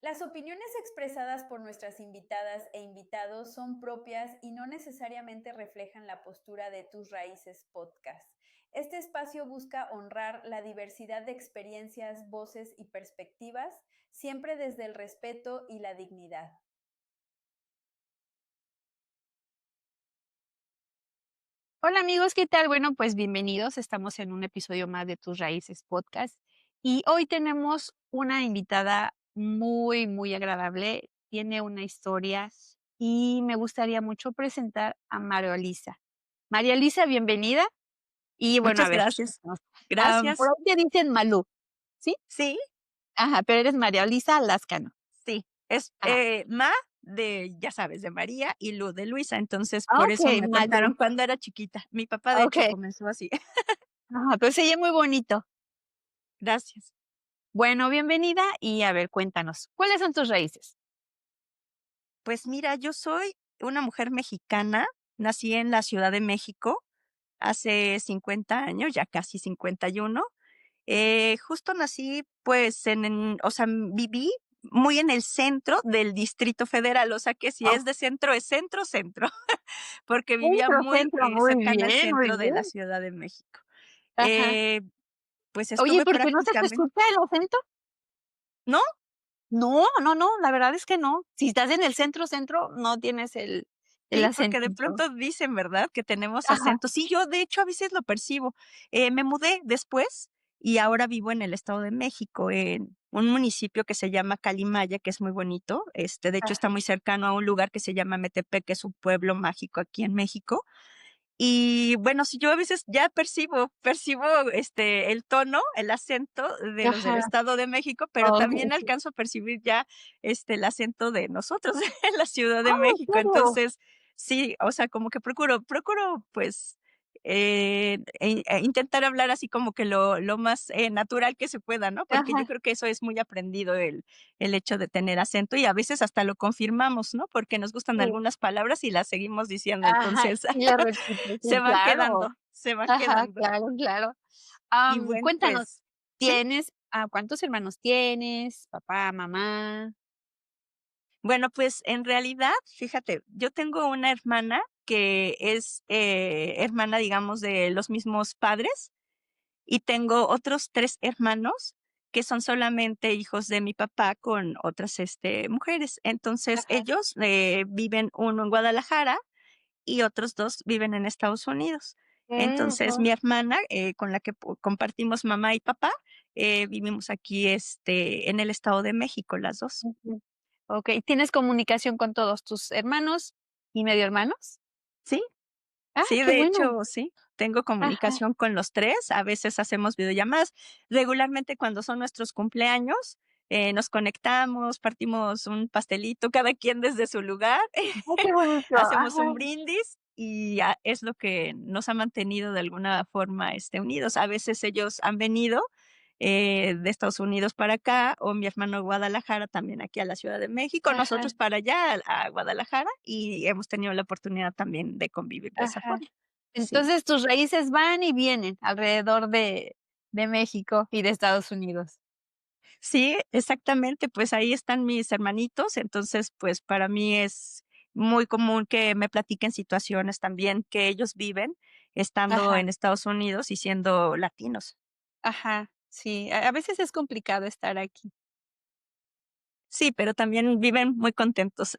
Las opiniones expresadas por nuestras invitadas e invitados son propias y no necesariamente reflejan la postura de Tus Raíces Podcast. Este espacio busca honrar la diversidad de experiencias, voces y perspectivas, siempre desde el respeto y la dignidad. Hola amigos, ¿qué tal? Bueno, pues bienvenidos. Estamos en un episodio más de Tus Raíces Podcast y hoy tenemos una invitada muy agradable. Tiene una historia y me gustaría mucho presentar a María Elisa. María Elisa, bienvenida. Y bueno, a Muchas ver, gracias. por Gracias. ahí te dicen Malú, ¿sí? Sí, Ajá, pero eres María Elisa Lascano. sí. Es, Ajá, Ma de, ya sabes, de María y Lu de Luisa. Entonces, por ok, eso me Malú, contaron cuando era chiquita. Mi papá, de ok. hecho, comenzó así. Ajá, pero se oye muy bonito. Gracias. Bueno, bienvenida y a ver, cuéntanos, ¿cuáles son tus raíces? Pues mira, yo soy una mujer mexicana. Nací en la Ciudad de México hace 50 años, ya casi 51. Justo nací, pues, o sea, viví muy en el centro del Distrito Federal, o sea que si es de centro, es centro, centro, porque vivía Centro, muy centro, cercana al muy centro de la bien. Ciudad de México. Ajá. Eh, pues Oye, estuve ¿por qué no se te prácticamente, escucha el acento? ¿no? No, no, no, la verdad es que no. Si estás en el centro, centro, no tienes el Sí, porque de acentito. pronto dicen, ¿verdad?, que tenemos Ajá. acento. Sí, yo de hecho a veces lo percibo. Me mudé después y ahora vivo en el Estado de México, en un municipio que se llama Calimaya, que es muy bonito. De hecho, está Ajá. muy cercano a un lugar que se llama Metepec, que es un pueblo mágico aquí en México. Y bueno, si yo a veces ya percibo el tono, el acento de los del Ajá. Estado de México, pero también Okey. alcanzo a percibir ya el acento de nosotros en la Ciudad de Ah, ¿en México. serio? Entonces, sí, o sea, como que procuro pues intentar hablar así como que lo más natural que se pueda, ¿no? Porque yo Ajá. creo que eso es muy aprendido el hecho de tener acento y a veces hasta lo confirmamos, ¿no? Porque nos gustan Sí. algunas palabras y las seguimos diciendo. Ajá. Entonces, Y lo repites, sí, se van claro. quedando, se van Ajá, quedando. claro, claro. Y bueno, Cuéntanos, pues, sí. ¿cuántos hermanos tienes? Papá, mamá. Bueno, pues en realidad, fíjate, yo tengo una hermana que es hermana, digamos, de los mismos padres, y tengo otros 3 hermanos que son solamente hijos de mi papá con otras mujeres. Entonces, Ajá. ellos viven uno en Guadalajara y otros 2 viven en Estados Unidos. Entonces, Ujú, mi hermana, con la que compartimos mamá y papá, vivimos aquí, en el Estado de México, las 2. ujú. Okey, ¿tienes comunicación con todos tus hermanos y medio hermanos? Sí, Ah, sí, qué de bueno. hecho, sí, tengo Ajá, comunicación con los 3. A veces hacemos videollamadas. Regularmente, cuando son nuestros cumpleaños, nos conectamos, partimos un pastelito, cada quien desde su lugar, ay, qué bonito. hacemos Ajá, un brindis y es lo que nos ha mantenido de alguna forma, unidos. A veces ellos han venido de Estados Unidos para acá, o mi hermano Guadalajara también aquí a la Ciudad de México, ajá, nosotros para allá a Guadalajara, y hemos tenido la oportunidad también de convivir de esa ajá. forma. Sí. Entonces, tus raíces van y vienen alrededor de México y de Estados Unidos. Sí, exactamente, pues ahí están mis hermanitos, entonces, pues para mí es muy común que me platiquen situaciones también que ellos viven estando Ajá, en Estados Unidos y siendo latinos. ajá, sí, a veces es complicado estar aquí. Sí, pero también viven muy contentos.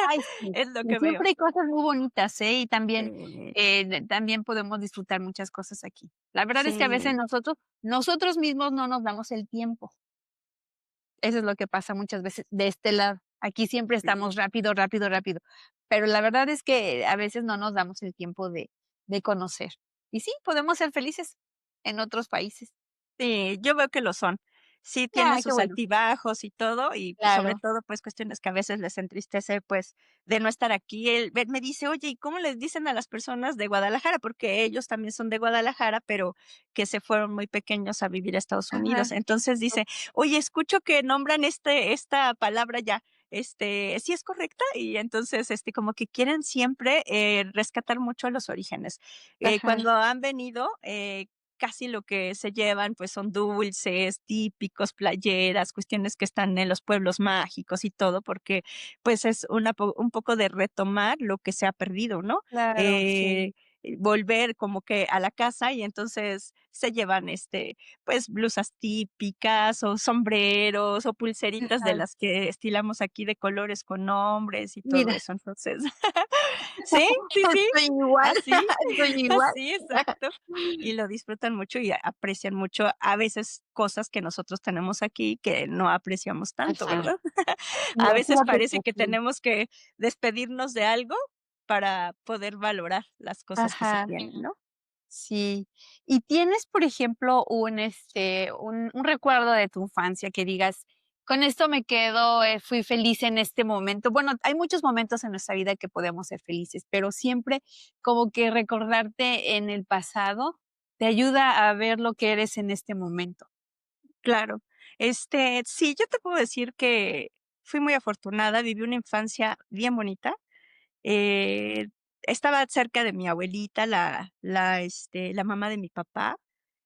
Ay, sí, Es lo y que veo. siempre hay cosas muy bonitas, ¿eh? Y también, Eh, también podemos disfrutar muchas cosas aquí. La verdad es que a veces sí, nosotros mismos no nos damos el tiempo. Eso es lo que pasa muchas veces de este lado. Aquí siempre sí. estamos rápido, rápido, rápido. Pero la verdad es que a veces no nos damos el tiempo de conocer. Y sí, podemos ser felices en otros países. Sí, yo veo que lo son. Sí, tienen Ah, qué sus bueno. altibajos y todo, y pues, sobre Claro. todo, pues, cuestiones que a veces les entristece, pues, de no estar aquí. Él me dice: "Oye, ¿y cómo les dicen a las personas de Guadalajara?", porque ellos también son de Guadalajara, pero que se fueron muy pequeños a vivir a Estados Ajá. Unidos. Entonces dice: "Oye, escucho que nombran esta palabra ya, ¿sí es correcta?". Y entonces, como que quieren siempre, rescatar mucho los orígenes. Ajá. Cuando han venido, casi lo que se llevan, pues, son dulces típicos, playeras, cuestiones que están en los pueblos mágicos y todo, porque, pues, es un poco de retomar lo que se ha perdido, ¿no? Claro, sí. Eh, Volver como que a la casa y entonces se llevan, pues, blusas típicas o sombreros o pulseritas de Ajá. las que estilamos aquí de colores con nombres y todo Mira, eso. Entonces, sí, sí, sí, estoy igual, así, estoy igual. así, exacto. Y lo disfrutan mucho y aprecian mucho a veces cosas que nosotros tenemos aquí que no apreciamos tanto, Ajá. ¿verdad? A Mira, veces fíjate parece que que sí. tenemos que despedirnos de algo para poder valorar las cosas que se Ajá, tienen, ¿no? sí. ¿Y tienes, por ejemplo, un recuerdo de tu infancia que digas: "Con esto me quedo, fui feliz en este momento"? Bueno, hay muchos momentos en nuestra vida que podemos ser felices, pero siempre como que recordarte en el pasado te ayuda a ver lo que eres en este momento. Claro. Sí, yo te puedo decir que fui muy afortunada, viví una infancia bien bonita. Eh, Estaba cerca de mi abuelita, la mamá de mi papá.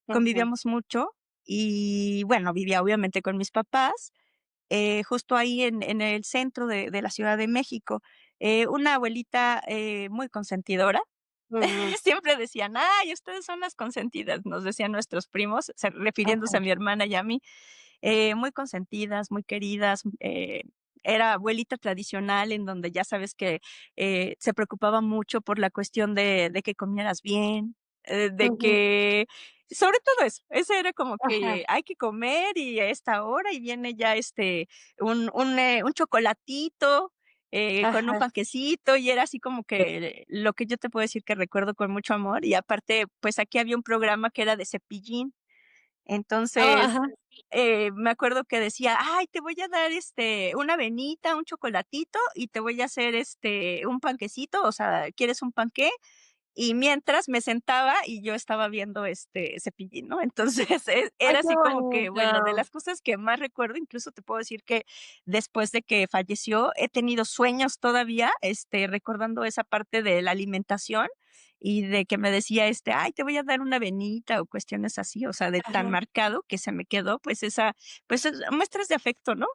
Ujú, Convivíamos mucho y, bueno, vivía obviamente con mis papás, justo ahí en el centro de la Ciudad de México. Una abuelita, muy consentidora. ujú, Siempre decían: "Ay, ustedes son las consentidas", nos decían nuestros primos, refiriéndose a ajá, mi hermana y a mí. Muy consentidas, muy queridas, era abuelita tradicional en donde ya sabes que, se preocupaba mucho por la cuestión de que comieras bien, de ujú, que sobre todo eso, ese era como ajá, que hay que comer y a esta hora y viene ya, un chocolatito, con un ajá. panquecito y era así como que lo que yo te puedo decir que recuerdo con mucho amor y aparte, pues aquí había un programa que era de Cepillín. Oh, Entonces, ajá, me acuerdo que decía: "Ay, te voy a dar, una avenita, un chocolatito y te voy a hacer, un panquecito, o sea, ¿quieres un panqué?". Y mientras me sentaba y yo estaba viendo, Cepillín, ¿no? Entonces, ay, era qué así como que, bueno, de bonito. las cosas que más recuerdo, incluso te puedo decir que después de que falleció, he tenido sueños todavía, recordando esa parte de la alimentación y de que me decía, "Ay, te voy a dar una avenita", o cuestiones así, o sea, de tan Ajá. marcado que se me quedó, pues, esa, pues, muestras de afecto, ¿no?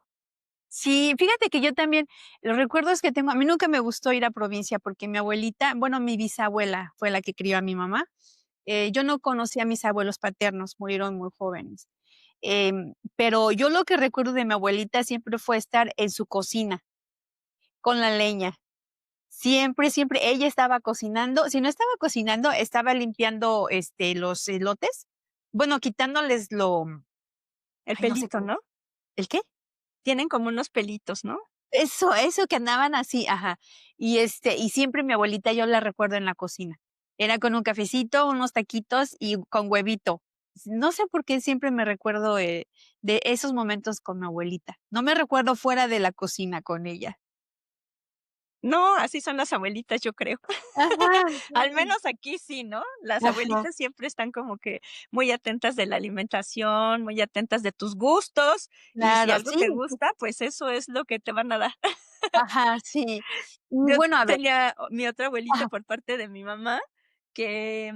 Sí, fíjate que yo también, los recuerdos que tengo, a mí nunca me gustó ir a provincia porque mi abuelita, bueno, mi bisabuela fue la que crió a mi mamá. Yo no conocí a mis abuelos paternos, murieron muy jóvenes. Pero yo lo que recuerdo de mi abuelita siempre fue estar en su cocina con la leña. Siempre, siempre ella estaba cocinando. Si no estaba cocinando, estaba limpiando, los elotes. Bueno, quitándoles El ay, no sé pelito, cómo, ¿no? ¿el qué? Tienen como unos pelitos, ¿no? Eso que andaban así, ajá. Y siempre mi abuelita yo la recuerdo en la cocina. Era con un cafecito, unos taquitos y con huevito. No sé por qué siempre me recuerdo, de esos momentos con mi abuelita. No me recuerdo fuera de la cocina con ella. No, así son las abuelitas, yo creo. Ajá, Al sí. menos aquí sí, ¿no? Las Ajá, abuelitas siempre están como que muy atentas de la alimentación, muy atentas de tus gustos, y si claro, algo sí, te gusta, pues eso es lo que te van a dar. ajá, sí. Y Yo bueno, a ver, tenía mi otra abuelita ajá, por parte de mi mamá que,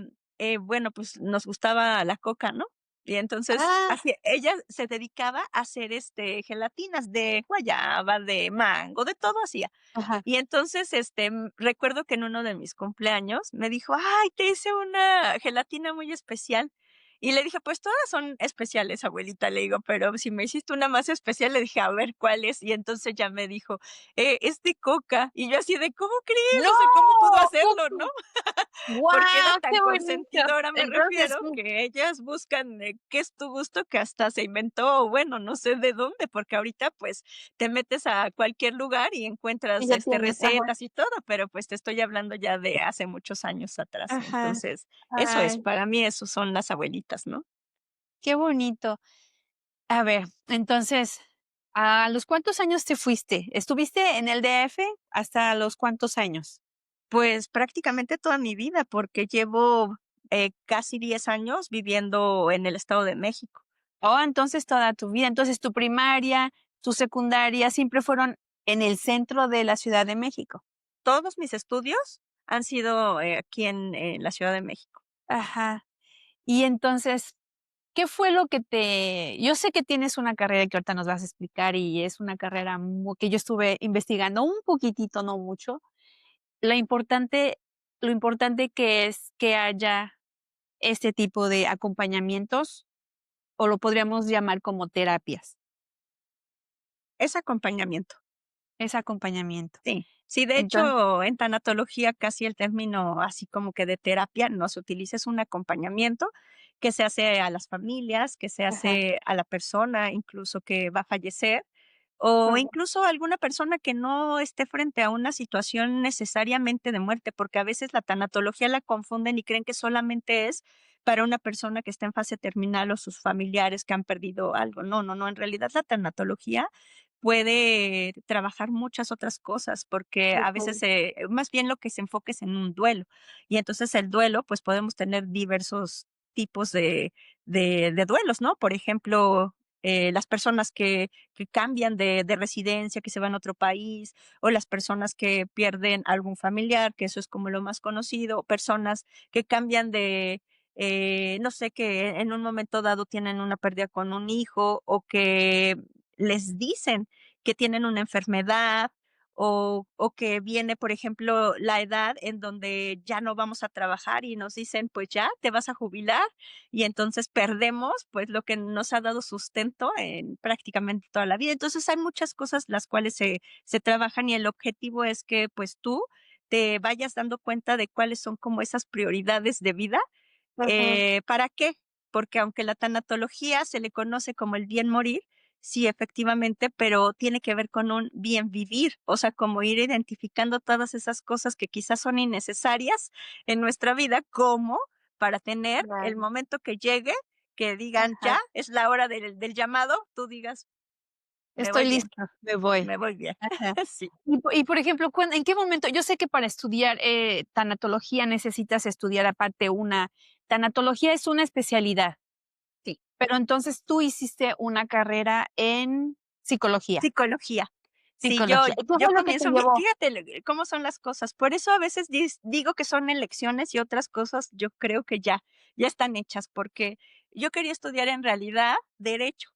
bueno, pues nos gustaba la coca, ¿no? Y entonces, ah, así, ella se dedicaba a hacer, gelatinas de guayaba, de mango, de todo hacía. ajá, Y entonces, recuerdo que en uno de mis cumpleaños me dijo: "Ay, te hice una gelatina muy especial". Y le dije: "Pues todas son especiales, abuelita", le digo, "pero si me hiciste una más especial", le dije: "A ver, ¿cuál es?". Y entonces ya me dijo: es de coca". Y yo así de: "¿Cómo crees? ¡no! O sea, ¿cómo pudo hacerlo?", ¿no? Porque era ¡Guau! tan ¡Qué bonito! consentidora, me Entonces, refiero, sí, que ellas buscan, qué es tu gusto, que hasta se inventó, bueno, no sé de dónde, porque ahorita, pues, te metes a cualquier lugar y y encuentras, ya tienes, ajá, recetas y todo, pero, pues, te estoy hablando ya de hace muchos años atrás. ajá. Entonces, eso es, Ay, para mí esos son las abuelitas, ¿no? qué bonito. A ver, entonces, ¿a los cuántos años te fuiste? ¿Estuviste en el DF hasta los cuántos años? Pues, prácticamente toda mi vida, porque llevo, casi 10 años viviendo en el Estado de México. Oh, entonces toda tu vida. Entonces, tu primaria, tu secundaria siempre fueron en el centro de la Ciudad de México. Todos mis estudios han sido, aquí en la Ciudad de México. Ajá. Y entonces, ¿qué fue lo que yo sé que tienes una carrera que ahorita nos vas a explicar y es una carrera que yo estuve investigando un poquitito, no mucho. Lo importante, lo importante que es que haya este tipo de acompañamientos, o lo podríamos llamar como terapias, Es acompañamiento. es acompañamiento. Sí, sí, de Entonces, hecho, en tanatología casi el término así como que de terapia no se utiliza, es un acompañamiento que se hace a las familias, que se ajá, hace a la persona incluso que va a fallecer, o ajá, incluso a alguna persona que no esté frente a una situación necesariamente de muerte, porque a veces la tanatología la confunden y creen que solamente es para una persona que está en fase terminal o sus familiares que han perdido algo. No, no, no, en realidad la tanatología puede trabajar muchas otras cosas, porque a veces, okey, más bien lo que se enfoca es en un duelo. Y entonces el duelo, pues podemos tener diversos tipos de duelos, ¿no? Por ejemplo, las personas que cambian de residencia, que se van a otro país, o las personas que pierden algún familiar, que eso es como lo más conocido, o personas que cambian no sé, que en un momento dado tienen una pérdida con un hijo o que les dicen que tienen una enfermedad o que viene, por ejemplo, la edad en donde ya no vamos a trabajar y nos dicen, pues ya te vas a jubilar y entonces perdemos pues lo que nos ha dado sustento en prácticamente toda la vida. Entonces hay muchas cosas las cuales se trabajan y el objetivo es que pues tú te vayas dando cuenta de cuáles son como esas prioridades de vida. ajá, ¿Para qué? Porque aunque la tanatología se le conoce como el bien morir, sí, efectivamente, pero tiene que ver con un bien vivir, o sea, como ir identificando todas esas cosas que quizás son innecesarias en nuestra vida, como para tener el claro, momento que llegue, que digan, ya ajá, es la hora del llamado, tú digas, me estoy voy bien, lista, me voy. me voy bien. Ajá. Sí, Por ejemplo, ¿en qué momento? Yo sé que para estudiar, tanatología necesitas estudiar aparte tanatología es una especialidad, sí. pero entonces tú hiciste una carrera en psicología, Psicología. Sí, yo psicología. ¿Y qué yo fue lo que te comienzo llevó? fíjate cómo son las cosas. Por eso a veces digo que son elecciones y otras cosas yo creo que ya están hechas, porque yo quería estudiar en realidad derecho.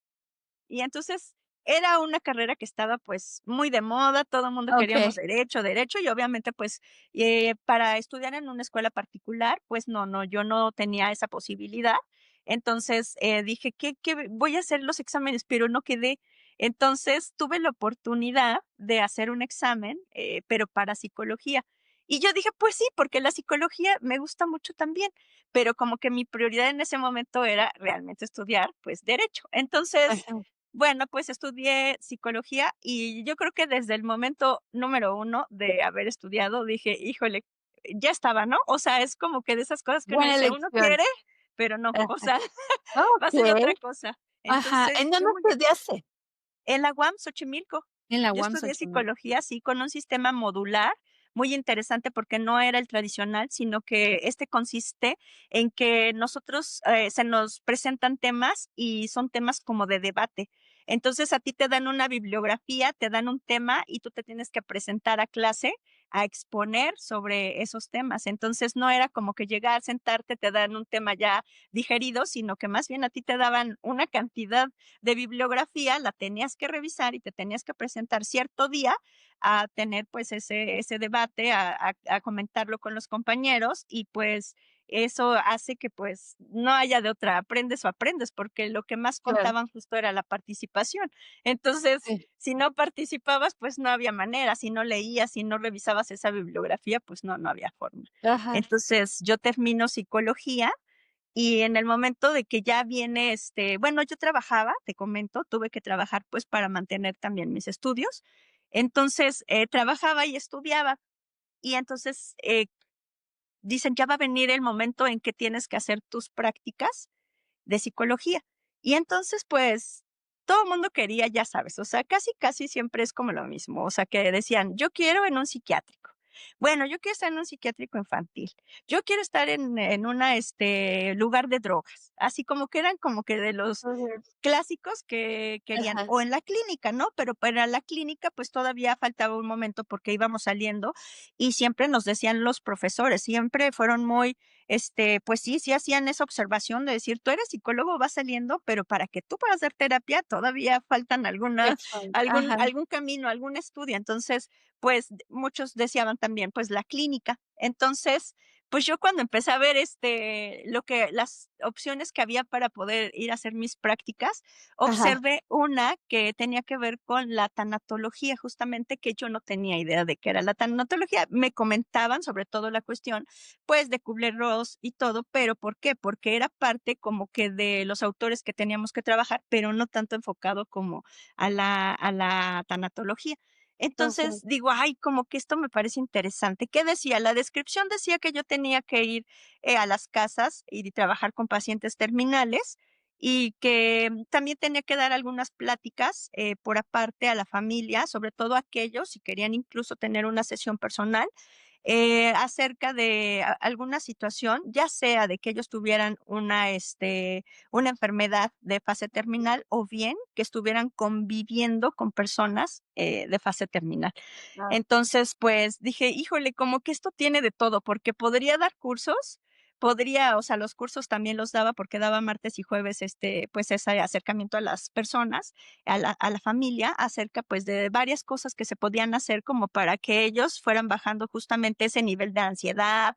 Y entonces era una carrera que estaba, pues, muy de moda, todo el mundo queríamos Okey, derecho, derecho, y obviamente, pues, para estudiar en una escuela particular, pues no, no, yo no tenía esa posibilidad. Entonces, dije: "¿Qué voy a hacer los exámenes?", pero no quedé. Entonces, tuve la oportunidad de hacer un examen, pero para psicología. Y yo dije: "Pues sí", porque la psicología me gusta mucho también, pero como que mi prioridad en ese momento era realmente estudiar, pues, derecho. Entonces, ajá. bueno, pues estudié psicología y yo creo que desde el momento número uno de haber estudiado dije: "Híjole", ya estaba, ¿no? O sea, es como que de esas cosas que uno Buena dice, uno elección. quiere, pero no, o Ajá. sea, va a ser Okey, otra cosa. ajá. Entonces, ¿En yo dónde muy bien. estudiaste? En la UAM Xochimilco. En la Yo UAM estudié Xochimilco. psicología, sí, con un sistema modular muy interesante porque no era el tradicional, sino que este consiste en que nosotros, se nos presentan temas y son temas como de debate. Entonces, a ti te dan una bibliografía, te dan un tema y tú te tienes que presentar a clase a exponer sobre esos temas. Entonces, no era como que llegar, sentarte, te dan un tema ya digerido, sino que más bien a ti te daban una cantidad de bibliografía, la tenías que revisar y te tenías que presentar cierto día a tener pues ese debate, a comentarlo con los compañeros y pues eso hace que pues no haya de otra, aprendes o aprendes, porque lo que más Claro, contaban justo era la participación. Entonces, sí. si no participabas, pues no había manera, si no leías, si no revisabas esa bibliografía, pues no, no había forma. Ajá, Entonces, yo termino psicología y en el momento de que ya viene, bueno, yo trabajaba, te comento, tuve que trabajar, pues, para mantener también mis estudios. Entonces, trabajaba y estudiaba. Y entonces, dicen: "Ya va a venir el momento en que tienes que hacer tus prácticas de psicología". Y entonces, pues, todo el mundo quería, ya sabes, o sea, casi, casi siempre es como lo mismo, o sea, que decían: "Yo quiero en un psiquiátrico". Bueno, yo quiero estar en un psiquiátrico infantil. Yo quiero estar en una, lugar de drogas. Así como que eran como que de los ujú, clásicos que querían, ajá, o en la clínica, ¿no? Pero para la clínica, pues todavía faltaba un momento porque íbamos saliendo y siempre nos decían los profesores, siempre fueron muy pues sí hacían esa observación de decir: "Tú eres psicólogo, vas saliendo, pero para que tú puedas dar terapia todavía faltan Ajá, algún camino, algún estudio". Entonces, pues, muchos deseaban también, pues, la clínica. Entonces, pues, yo cuando empecé a ver, las opciones que había para poder ir a hacer mis prácticas, ajá, observé una que tenía que ver con la tanatología, justamente, que yo no tenía idea de qué era la tanatología. Me comentaban sobre todo la cuestión, pues, de Kubler-Ross y todo, pero, ¿por qué? Porque era parte como que de los autores que teníamos que trabajar, pero no tanto enfocado como a la tanatología. Entonces, okey, digo: "Ay, como que esto me parece interesante". ¿Qué decía? La descripción decía que yo tenía que ir, a las casas y trabajar con pacientes terminales, y que también tenía que dar algunas pláticas, por aparte a la familia, sobre todo aquellos, si querían incluso tener una sesión personal, acerca de alguna situación, ya sea de que ellos tuvieran una enfermedad de fase terminal o bien que estuvieran conviviendo con personas, de fase terminal. ah, Entonces, pues dije: "Híjole, como que esto tiene de todo", porque podría dar cursos, o sea, los cursos también los daba porque daba martes y jueves, pues, ese acercamiento a las personas, a la familia, acerca, pues, de varias cosas que se podían hacer como para que ellos fueran bajando justamente ese nivel de ansiedad,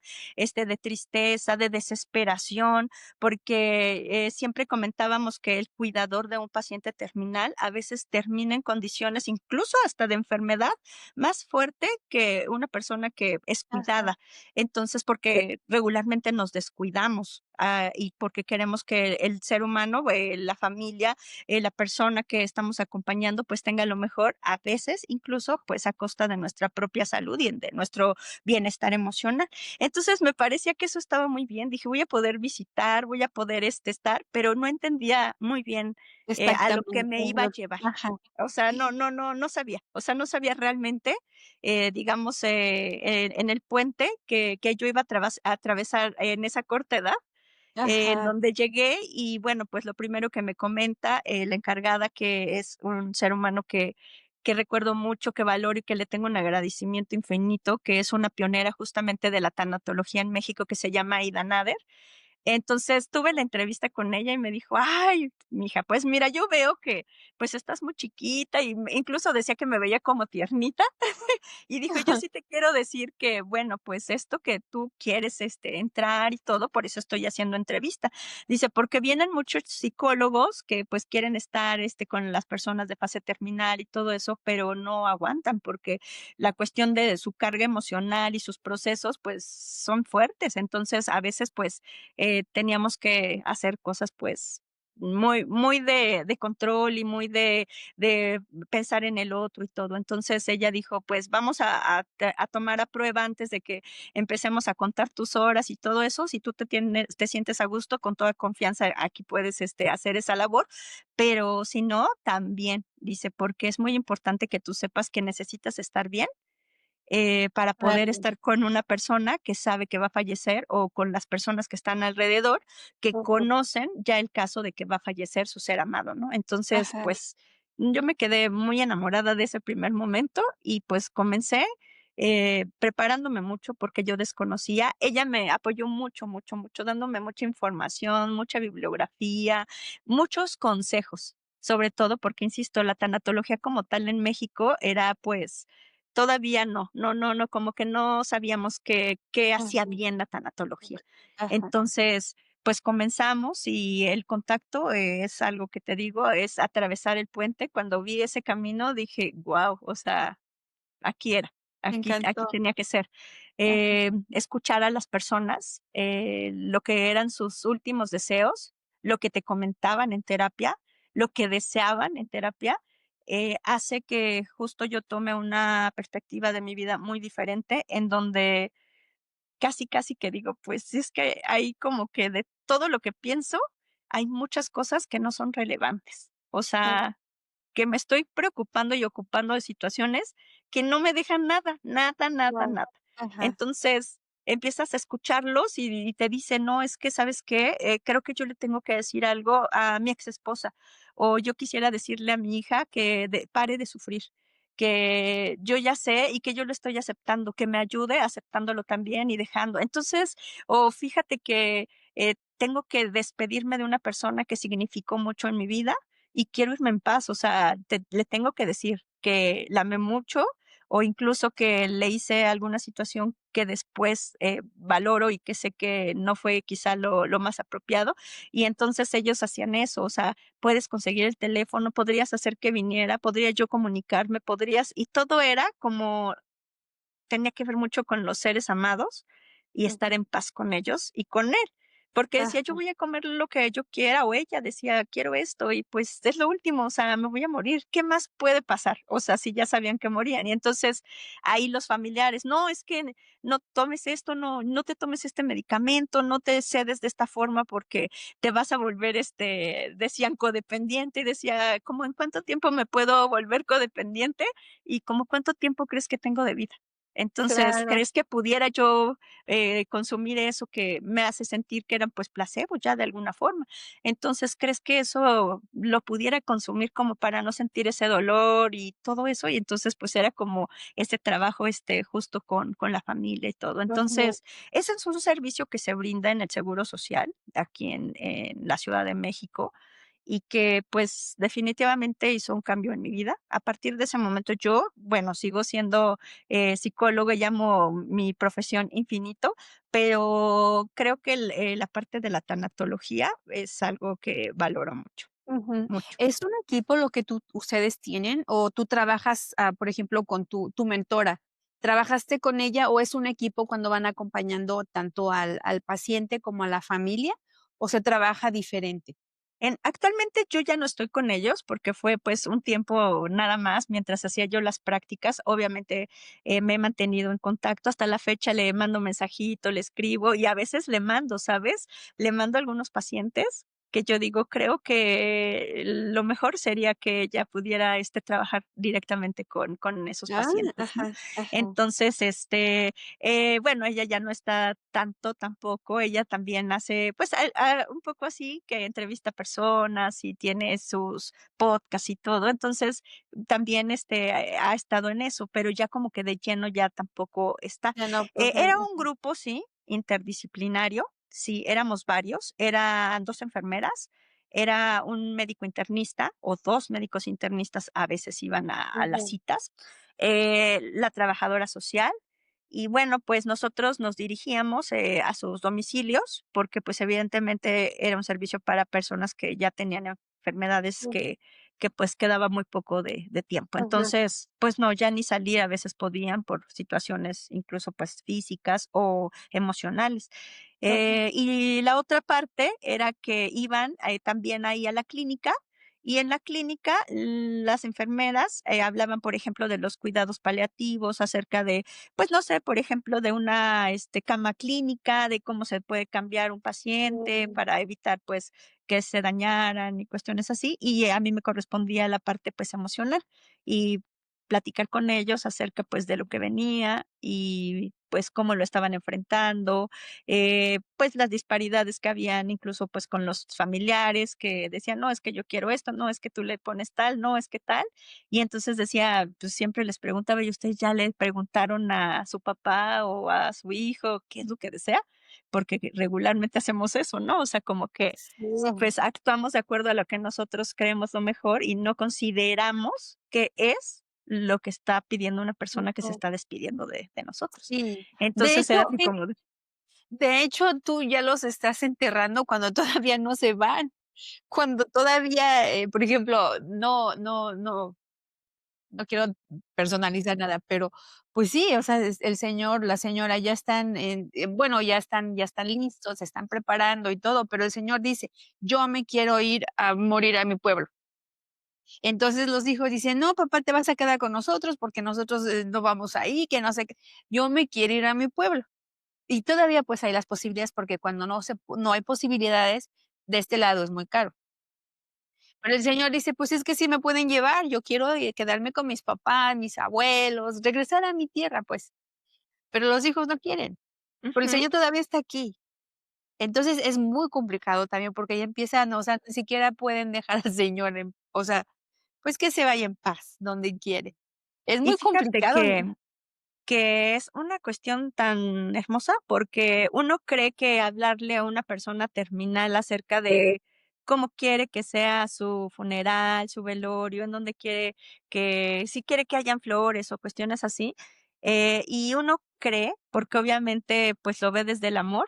de tristeza, de desesperación, porque, siempre comentábamos que el cuidador de un paciente terminal a veces termina en condiciones, incluso hasta de enfermedad, más fuerte que una persona que es ajá, cuidada. Entonces, porque regularmente nos descuidamos, y porque queremos que el ser humano, la familia, la persona que estamos acompañando, pues tenga lo mejor, a veces incluso, pues a costa de nuestra propia salud y de nuestro bienestar emocional. Entonces, me parecía que eso estaba muy bien. Dije: "Voy a poder visitar, voy a poder, estar", pero no entendía muy bien, a lo que exactamente, me iba a llevar. ajá, O sea, no sabía. O sea, no sabía realmente, digamos, en el puente que yo iba a atravesar en esa corta edad, en ajá, donde llegué y bueno, pues lo primero que me comenta, la encargada, que es un ser humano que recuerdo mucho, que valoro y que le tengo un agradecimiento infinito, que es una pionera justamente de la tanatología en México, que se llama Ida Nader. Entonces, tuve la entrevista con ella y me dijo: "Ay, mija, pues mira, yo veo que, pues, estás muy chiquita", y incluso decía que me veía como tiernita. Y dijo: "Yo sí te quiero decir que, bueno, pues esto que tú quieres, entrar y todo, por eso estoy haciendo entrevista". Dice: "Porque vienen muchos psicólogos que, pues, quieren estar, con las personas de fase terminal y todo eso, pero no aguantan, porque la cuestión de su carga emocional y sus procesos, pues, son fuertes. Entonces, a veces, pues, teníamos que hacer cosas, pues, muy de control y muy de pensar en el otro y todo. Entonces ella dijo: "Pues vamos a tomar a prueba antes de que empecemos a contar tus horas y todo eso. Si tú te sientes a gusto, con toda confianza, aquí puedes, hacer esa labor, pero si no, también", dice: "Porque es muy importante que tú sepas que necesitas estar bien, para poder claro, estar con una persona que sabe que va a fallecer o con las personas que están alrededor, que ujú, conocen ya el caso de que va a fallecer su ser amado", ¿no? Entonces, ajá, pues, yo me quedé muy enamorada de ese primer momento y, pues, comencé, preparándome mucho porque yo desconocía. Ella me apoyó mucho, mucho, mucho, dándome mucha información, mucha bibliografía, muchos consejos, sobre todo porque, insisto, la tanatología como tal en México era, pues, todavía no, como que no sabíamos qué hacía ujú, bien la tanatología. ajá, Entonces, pues comenzamos y el contacto, es algo que te digo, es atravesar el puente. Cuando vi ese camino dije: "Guau", o sea, aquí era, me aquí encantó, tenía que ser. ajá, Escuchar a las personas, lo que eran sus últimos deseos, lo que te comentaban en terapia, lo que deseaban en terapia, hace que justo yo tome una perspectiva de mi vida muy diferente, en donde casi, casi que digo, pues es que hay como que de todo lo que pienso, hay muchas cosas que no son relevantes. O mm, sea, que me estoy preocupando y ocupando de situaciones que no me dejan nada, nada, nada, claro, nada. ajá, Entonces, empiezas a escucharlos y te dicen: "No, es que, ¿sabes qué? Creo que yo le tengo que decir algo a mi exesposa, o yo quisiera decirle a mi hija que pare de sufrir". que yo ya sé y que yo lo estoy aceptando, que me ayude aceptándolo también y dejando. Entonces, o fíjate que tengo que despedirme de una persona que significó mucho en mi vida y quiero irme en paz, o sea, le tengo que decir que la amé mucho o incluso que le hice alguna situación que después valoro y que sé que no fue quizá lo más apropiado. Y entonces ellos hacían eso, o sea, puedes conseguir el teléfono, podrías hacer que viniera, podría yo comunicarme, podrías, y todo era como tenía que ver mucho con los seres amados y estar Ujú. en paz con ellos y con él. Porque decía, yo Ajá, voy a comer lo que yo quiera, o ella decía, quiero esto, y pues es lo último, o sea, me voy a morir. ¿Qué más puede pasar? O sea, si ya sabían que morían. Y entonces ahí los familiares, no, es que no tomes esto, no te tomes este medicamento, no te cedes de esta forma porque te vas a volver, decían codependiente, y decía, ¿cómo en cuánto tiempo me puedo volver codependiente? Y como cuánto tiempo crees que tengo de vida. Entonces, claro. ¿crees que pudiera yo consumir eso que me hace sentir que eran pues placebo ya de alguna forma? Entonces, ¿crees que eso lo pudiera consumir como para no sentir ese dolor y todo eso? Y entonces, pues era como este trabajo, justo con la familia y todo. Ujú, Entonces, ese es un servicio que se brinda en el Seguro Social aquí en la Ciudad de México y que pues definitivamente hizo un cambio en mi vida. A partir de ese momento yo, bueno, sigo siendo psicóloga, llamo mi profesión infinito, pero creo que la parte de la tanatología es algo que valoro mucho, ujú. mucho. ¿Es un equipo lo que ustedes tienen o tú trabajas, por ejemplo, con tu mentora? ¿Trabajaste con ella o es un equipo cuando van acompañando tanto al paciente como a la familia o se trabaja diferente? Actualmente yo ya no estoy con ellos porque fue pues un tiempo nada más mientras hacía yo las prácticas. Obviamente me he mantenido en contacto hasta la fecha, le mando mensajito, le escribo y a veces le mando, ¿sabes? Le mando a algunos pacientes que yo digo, creo que lo mejor sería que ella pudiera trabajar directamente con esos Ah, pacientes, ¿no? ajá, ajá. Entonces, bueno, ella ya no está tanto tampoco, ella también hace, pues, un poco así, que entrevista personas y tiene sus podcasts y todo, entonces, también, ha estado en eso, pero ya como que de lleno ya tampoco está. Ya no Era profunda. un grupo, sí, interdisciplinario, sí, éramos varios, eran 2 enfermeras, era un médico internista, o 2 médicos internistas a veces iban a las Ujú, citas, la trabajadora social, y bueno, pues nosotros nos dirigíamos, a sus domicilios, porque, pues, evidentemente era un servicio para personas que ya tenían enfermedades ujú, que, pues, quedaba muy poco de tiempo. ajá, Entonces, pues no, ya ni salir a veces podían por situaciones incluso, pues, físicas o emocionales. ajá. Y la otra parte era que iban, también ahí a la clínica y en la clínica, las enfermeras, hablaban, por ejemplo, de los cuidados paliativos, acerca de, pues, no sé, por ejemplo, de una, cama clínica, de cómo se puede cambiar un paciente Mm, para evitar, pues, que se dañaran y cuestiones así. Y a mí me correspondía la parte, pues, emocional y platicar con ellos acerca, pues, de lo que venía y, pues, cómo lo estaban enfrentando, pues, las disparidades que habían incluso, pues, con los familiares que decían: "No, es que yo quiero esto, no, es que tú le pones tal, no, es que tal". Y entonces decía, pues, siempre les preguntaba: "¿Y ustedes ya le preguntaron a su papá o a su hijo qué es lo que desea?". Porque regularmente hacemos eso, ¿no? O sea, como que, sí, pues, actuamos de acuerdo a lo que nosotros creemos lo mejor y no consideramos que es lo que está pidiendo una persona que se ujú, está despidiendo de nosotros. sí. De Entonces hecho, era así como de tú ya los estás enterrando cuando todavía no se van, cuando todavía, por ejemplo, no quiero personalizar nada, pero, pues sí, o sea, el señor, la señora ya están bueno, ya están listos, se están preparando y todo, pero el señor dice: "Yo me quiero ir a morir a mi pueblo". Entonces los hijos dicen: "No, papá, te vas a quedar con nosotros porque nosotros, no vamos ahí, que no sé qué". Yo me quiero ir a mi pueblo. Y todavía, pues, hay las posibilidades, porque cuando no hay posibilidades, de este lado es muy caro. Pero el señor dice: "Pues es que sí me pueden llevar, yo quiero, quedarme con mis papás, mis abuelos, regresar a mi tierra, pues". Pero los hijos no quieren, pero el ujú. señor todavía está aquí. Entonces, es muy complicado también, porque ya empiezan, o sea, ni siquiera pueden dejar al señor o sea, pues que se vaya en paz donde quiere. Es Y muy fíjate complicado. que es una cuestión tan hermosa, porque uno cree que hablarle a una persona terminal acerca de cómo quiere que sea su funeral, su velorio, en dónde quiere que si quiere que hayan flores o cuestiones así, y uno cree, porque obviamente, pues, lo ve desde el amor,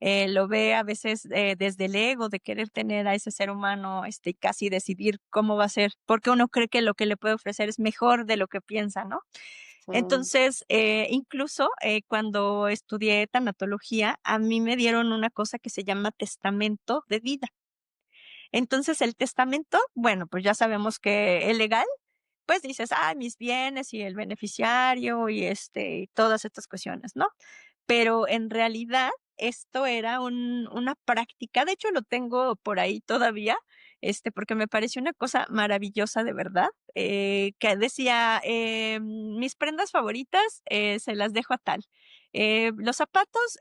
lo ve a veces, desde el ego de querer tener a ese ser humano, y casi decidir cómo va a ser, porque uno cree que lo que le puede ofrecer es mejor de lo que piensa, ¿no? Sí, Entonces, incluso, cuando estudié tanatología, a mí me dieron una cosa que se llama testamento de vida. Entonces, el testamento, bueno, pues ya sabemos que el legal, pues dices: "Ay, mis bienes y el beneficiario y, y todas estas cuestiones", ¿no? Pero en realidad esto era una práctica, de hecho, lo tengo por ahí todavía, porque me pareció una cosa maravillosa de verdad, que decía, mis prendas favoritas, se las dejo a tal, los zapatos,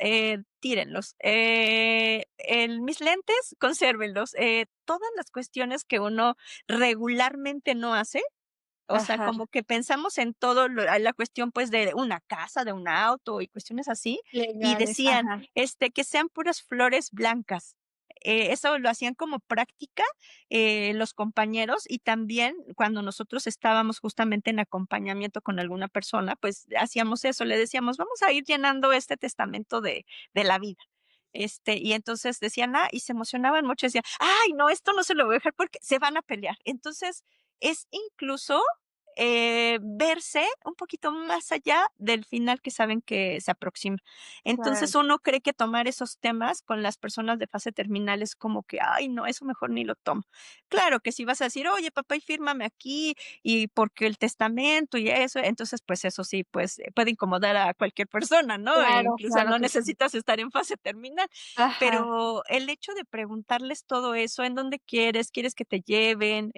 tírenlos, mis lentes, consérvenlos, todas las cuestiones que uno regularmente no hace, o sea, ajá, como que pensamos en todo la cuestión, pues, de una casa, de un auto y cuestiones así, y legales, decían, ajá, que sean puras flores blancas. Eso lo hacían como práctica, los compañeros, y también cuando nosotros estábamos justamente en acompañamiento con alguna persona, pues, hacíamos eso, le decíamos: "Vamos a ir llenando este testamento de la vida". Y entonces decían: "Ah", y se emocionaban mucho, decían: "Ay, no, esto no se lo voy a dejar porque se van a pelear". Entonces, es incluso, verse un poquito más allá del final que saben que se aproxima. claro, Entonces, uno cree que tomar esos temas con las personas de fase terminal es como que: "Ay, no, eso mejor ni lo tomo". Claro que si vas a decir: "Oye, papá, y fírmame aquí, y porque el testamento y eso", entonces, pues, eso sí, pues, puede incomodar a cualquier persona, ¿no? claro, Incluso claro no que sí. necesitas estar en fase terminal. Ajá, Pero el hecho de preguntarles todo eso, ¿en dónde quieres? ¿Quieres que te lleven?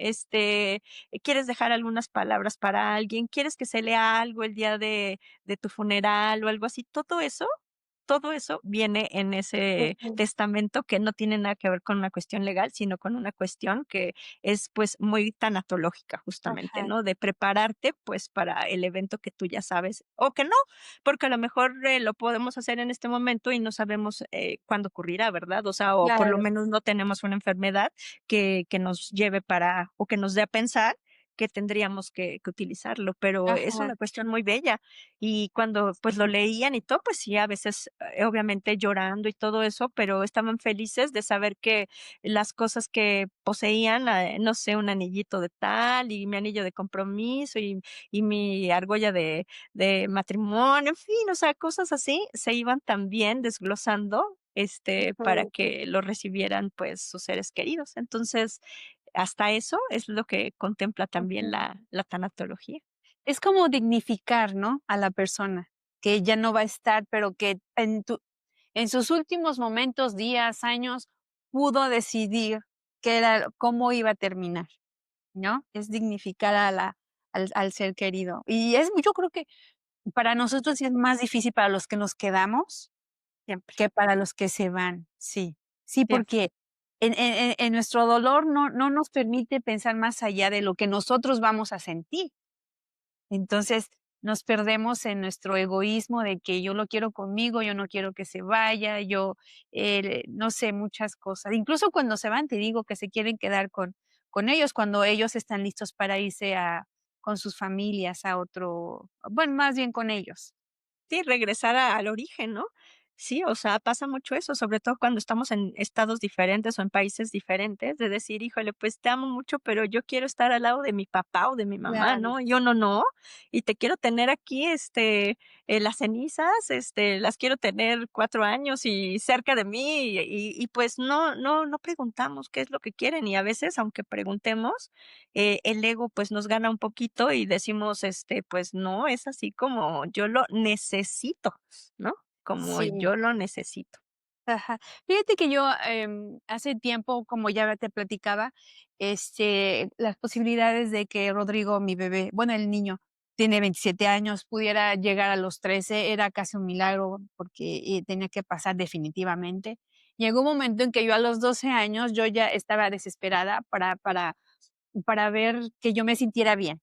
¿Quieres dejar algunas palabras para alguien? ¿Quieres que se lea algo el día de tu funeral o algo así? Todo eso viene en ese ujú, testamento que no tiene nada que ver con una cuestión legal, sino con una cuestión que es, pues, muy tanatológica, justamente, ajá, ¿no? De prepararte, pues, para el evento que tú ya sabes, o que no, porque a lo mejor, lo podemos hacer en este momento y no sabemos, cuándo ocurrirá, ¿verdad? O sea, o por lo claro, menos no tenemos una enfermedad que nos lleve para o que nos dé a pensar que tendríamos que utilizarlo, pero es ajá, una cuestión muy bella. Y cuando, pues, lo leían y todo, pues sí, a veces, obviamente llorando y todo eso, pero estaban felices de saber que las cosas que poseían, no sé, un anillito de tal, y mi anillo de compromiso, y mi argolla de matrimonio, en fin, o sea, cosas así, se iban también desglosando, para ujú, que lo recibieran, pues, sus seres queridos. Entonces, hasta eso es lo que contempla también ujú. la tanatología. Es como dignificar, ¿no?, a la persona, que ya no va a estar, pero que en sus últimos momentos, días, años, pudo decidir qué era cómo iba a terminar, ¿no? Es dignificar a al ser querido. Y yo creo que para nosotros sí es más difícil para los que nos quedamos Siempre, que para los que se van. Sí, sí, siempre. porque en nuestro dolor no nos permite pensar más allá de lo que nosotros vamos a sentir. Entonces, nos perdemos en nuestro egoísmo de que yo lo quiero conmigo, yo no quiero que se vaya, yo, no sé, muchas cosas. Incluso cuando se van, te digo que se quieren quedar con ellos, cuando ellos están listos para irse con sus familias a otro, bueno, más bien con ellos. Sí, regresar al origen, ¿no? Sí, o sea, pasa mucho eso, sobre todo cuando estamos en estados diferentes o en países diferentes, de decir: "Híjole, pues te amo mucho, pero yo quiero estar al lado de mi papá o de mi mamá", Claro. ¿no? Y uno no, y te quiero tener aquí, las cenizas, las quiero tener 4 años y cerca de mí, y pues no preguntamos qué es lo que quieren, y a veces, aunque preguntemos, el ego, pues, nos gana un poquito y decimos, pues no, es así como yo lo necesito, ¿no? Como Sí. yo lo necesito. Ajá. Fíjate que yo, hace tiempo, como ya te platicaba, las posibilidades de que Rodrigo, mi bebé, bueno, el niño tiene 27 años, pudiera llegar a los 13 era casi un milagro porque, tenía que pasar definitivamente. Llegó un momento en que yo a los 12 años, yo ya estaba desesperada para ver que yo me sintiera bien.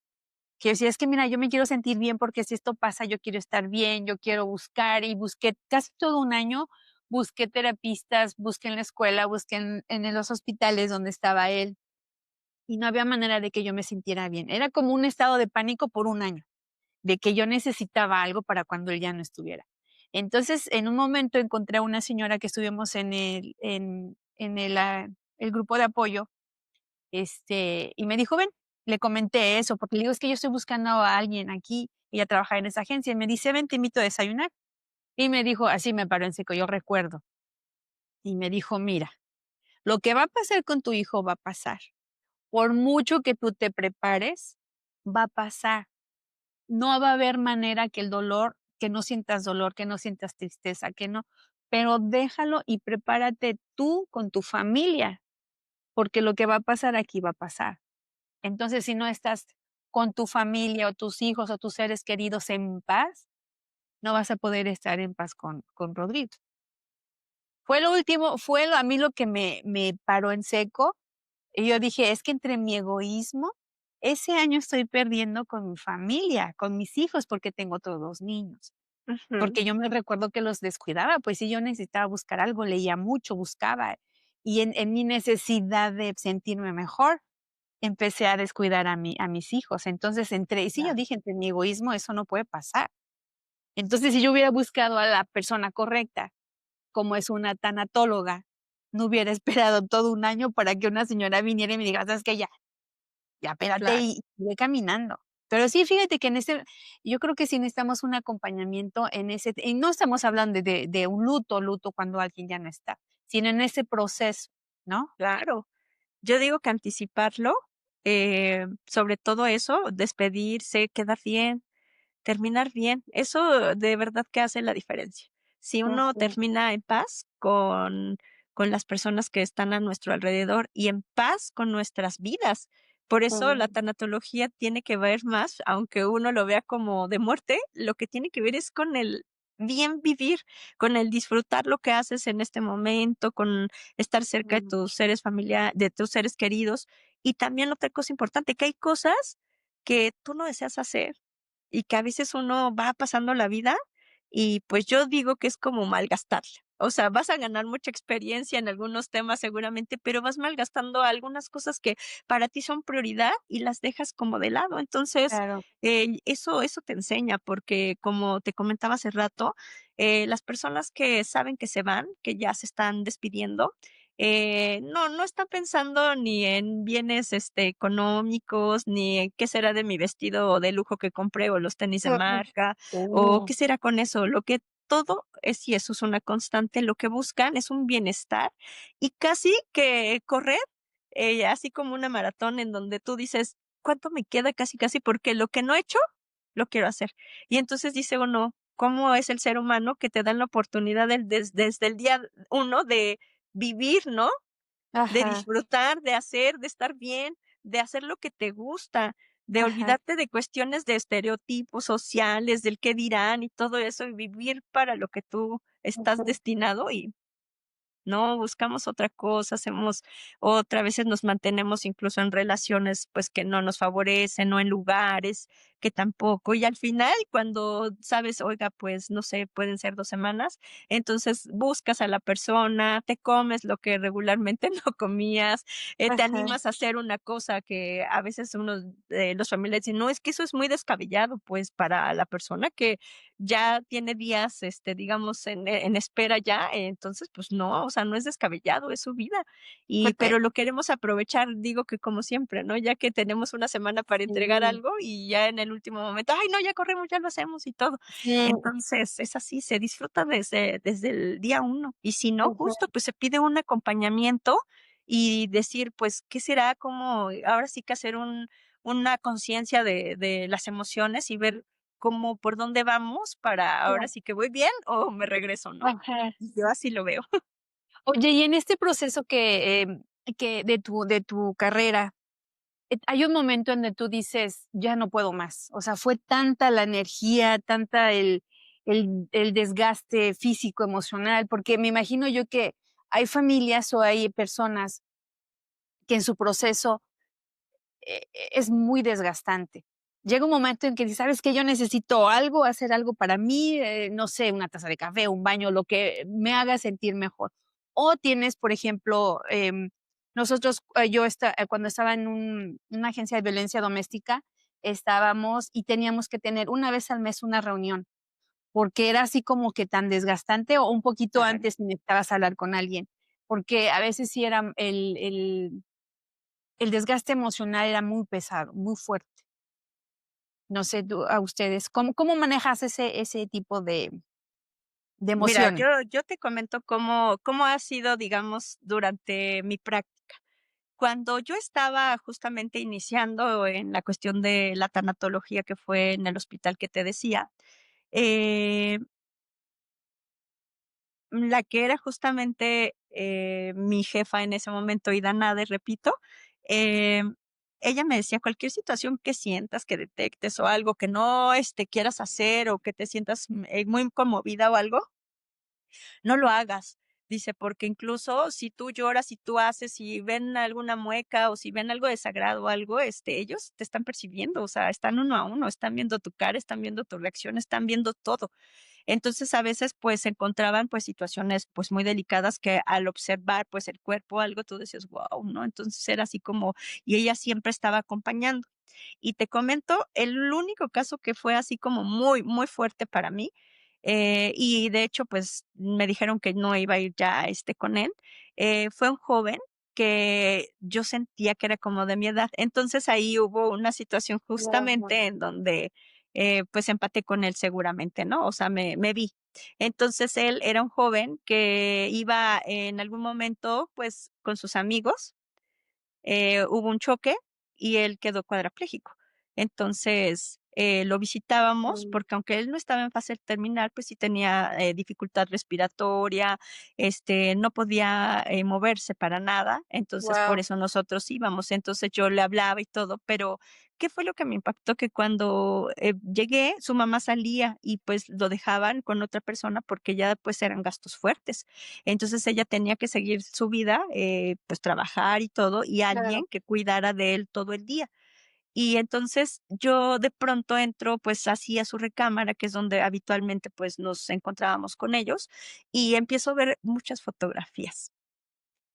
que yo decía, es que mira, yo me quiero sentir bien porque si esto pasa, yo quiero estar bien, yo quiero buscar y busqué casi todo un año, busqué terapistas, busqué en la escuela, busqué en los hospitales donde estaba él y no había manera de que yo me sintiera bien. Era como un estado de pánico por un año, de que yo necesitaba algo para cuando él ya no estuviera. Entonces, en un momento encontré a una señora que estuvimos el grupo de apoyo, y me dijo: "Ven", le comenté eso, porque le digo: "Es que yo estoy buscando a alguien aquí", ella trabaja en esa agencia, y me dice: "Ven, te invito a desayunar". Y me dijo, así me paró en seco, yo recuerdo, y me dijo: "Mira, lo que va a pasar con tu hijo va a pasar. Por mucho que tú te prepares, va a pasar. No va a haber manera que no sientas dolor, que no sientas tristeza, que no, pero déjalo y prepárate tú con tu familia, porque lo que va a pasar aquí va a pasar". Entonces, si no estás con tu familia, o tus hijos, o tus seres queridos en paz, no vas a poder estar en paz con Rodrigo. Fue lo último, a mí lo que me paró en seco, y yo dije: "Es que entre mi egoísmo, ese año estoy perdiendo con mi familia, con mis hijos", porque tengo otros 2 niños. Ujú. Porque yo me recuerdo que los descuidaba, pues sí, yo necesitaba buscar algo, leía mucho, buscaba, y en mi necesidad de sentirme mejor, empecé a descuidar a mis hijos. Entonces, sí, yo Claro. dije: "Entre mi egoísmo, eso no puede pasar". Entonces, si yo hubiera buscado a la persona correcta, como es una tanatóloga, no hubiera esperado todo un año para que una señora viniera y me diga: "¿Sabes qué? Ya espérate", Claro. y sigue caminando. Pero sí, fíjate que yo creo que sí necesitamos un acompañamiento y no estamos hablando de un luto cuando alguien ya no está, sino en ese proceso, ¿no? Claro. Yo digo que anticiparlo, sobre todo eso, despedirse, quedar bien, terminar bien, eso de verdad que hace la diferencia. Si uno Ujú, termina en paz con las personas que están a nuestro alrededor y en paz con nuestras vidas. Por eso la ujú, tanatología tiene que ver más, aunque uno lo vea como de muerte, lo que tiene que ver es con el bien vivir, con el disfrutar lo que haces en este momento, con estar cerca de ujú. tus seres de tus seres queridos. Y también otra cosa importante, que hay cosas que tú no deseas hacer y que a veces uno va pasando la vida y, pues, yo digo que es como malgastarla. O sea, vas a ganar mucha experiencia en algunos temas seguramente, pero vas malgastando algunas cosas que para ti son prioridad y las dejas como de lado. Entonces, Claro. eso te enseña, porque como te comentaba hace rato, las personas que saben que se van, que ya se están despidiendo, no están pensando ni en bienes, económicos, ni en qué será de mi vestido de lujo que compré, o los tenis de Ujú. marca, o Oh, qué será con eso. Lo que todo es, y eso es una constante, lo que buscan es un bienestar y casi que correr, así como una maratón en donde tú dices: "¿Cuánto me queda?", casi, casi, porque lo que no he hecho, lo quiero hacer. Y entonces dice uno: "¿Cómo es el ser humano que te dan la oportunidad desde el día uno de vivir, ¿no? De ajá, disfrutar, de hacer, de estar bien, de hacer lo que te gusta, de ajá, olvidarte de cuestiones de estereotipos sociales, del qué dirán y todo eso, y vivir para lo que tú estás ujú. destinado", y no, buscamos otra cosa, hacemos otra, a veces nos mantenemos incluso en relaciones, pues, que no nos favorecen, o en lugares que tampoco. Y al final, cuando sabes, oiga, pues, no sé, pueden ser 2 semanas, entonces buscas a la persona, te comes lo que regularmente no comías, te Ajá, animas a hacer una cosa que a veces unos de los familiares dicen: "No, es que eso es muy descabellado", pues, para la persona que ya tiene días, digamos, en espera ya, entonces, pues no, o sea, no es descabellado, es su vida. fíjate, Pero lo queremos aprovechar, digo que como siempre, ¿no? Ya que tenemos una semana para entregar sí, algo y ya en el último momento, ay, no, ya corremos, ya lo hacemos y todo. sí, Entonces, es así, se disfruta desde el día uno. Y si no, ujú, justo, pues se pide un acompañamiento y decir, pues, ¿qué será? Como ahora sí que hacer una conciencia de las emociones y ver como por dónde vamos para ahora claro, sí que voy bien o me regreso, ¿no? ajá. Yo así lo veo. Oye, y en este proceso que de tu carrera, hay un momento en el tú dices: "Ya no puedo más". O sea, fue tanta la energía, tanta el desgaste físico, emocional, porque me imagino yo que hay familias o hay personas que en su proceso, es muy desgastante. llega un momento en que dices: "¿Sabes qué? Yo necesito algo, hacer algo para mí", no sé, una taza de café, un baño, lo que me haga sentir mejor. O tienes, por ejemplo, nosotros, cuando estaba en una agencia de violencia doméstica, estábamos y teníamos que tener una vez al mes una reunión, porque era así como que tan desgastante, o un poquito Claro. antes si necesitabas hablar con alguien, porque a veces sí era el desgaste emocional era muy pesado, muy fuerte. No sé tú a ustedes, ¿cómo manejas ese tipo de Mira, emociones? yo te comento cómo ha sido, digamos, durante mi práctica. Cuando yo estaba justamente iniciando en la cuestión de la tanatología, que fue en el hospital que te decía, eh, la que era justamente, mi jefa en ese momento, Ida Nade, repito, ella me decía: "Cualquier situación que sientas, que detectes o algo que no, quieras hacer o que te sientas, muy conmovida o algo, no lo hagas". Dice, porque incluso si tú lloras, si tú haces, si ven alguna mueca o si ven algo de sagrado o algo, ellos te están percibiendo, o sea, están uno a uno, están viendo tu cara, están viendo tu reacción, están viendo todo. Entonces, a veces, pues, se encontraban, pues, situaciones, pues, muy delicadas que al observar, pues, el cuerpo, algo, tú decías: "Guau", ¿no? Entonces, era así como y ella siempre estaba acompañando. Y te comento, el único caso que fue así como muy, muy fuerte para mí, y de hecho, pues, me dijeron que no iba a ir ya, con él, fue un joven que yo sentía que era como de mi edad. Entonces, ahí hubo una situación Ajá. justamente en donde, pues, empaté con él seguramente, ¿no? O sea, me vi. Entonces, él era un joven que iba en algún momento, pues, con sus amigos, hubo un choque y él quedó cuadraplégico. Entonces, lo visitábamos Mm, porque aunque él no estaba en fase terminal, pues sí tenía, dificultad respiratoria, no podía, moverse para nada, entonces por guau, eso nosotros íbamos. Entonces yo le hablaba y todo, pero, ¿qué fue lo que me impactó? Que cuando, llegué, su mamá salía y, pues, lo dejaban con otra persona porque ya, pues, eran gastos fuertes. Entonces ella tenía que seguir su vida, pues trabajar y todo, y claro. alguien que cuidara de él todo el día. Y entonces yo de pronto entro pues así a su recámara, que es donde habitualmente pues nos encontrábamos con ellos, y empiezo a ver muchas fotografías.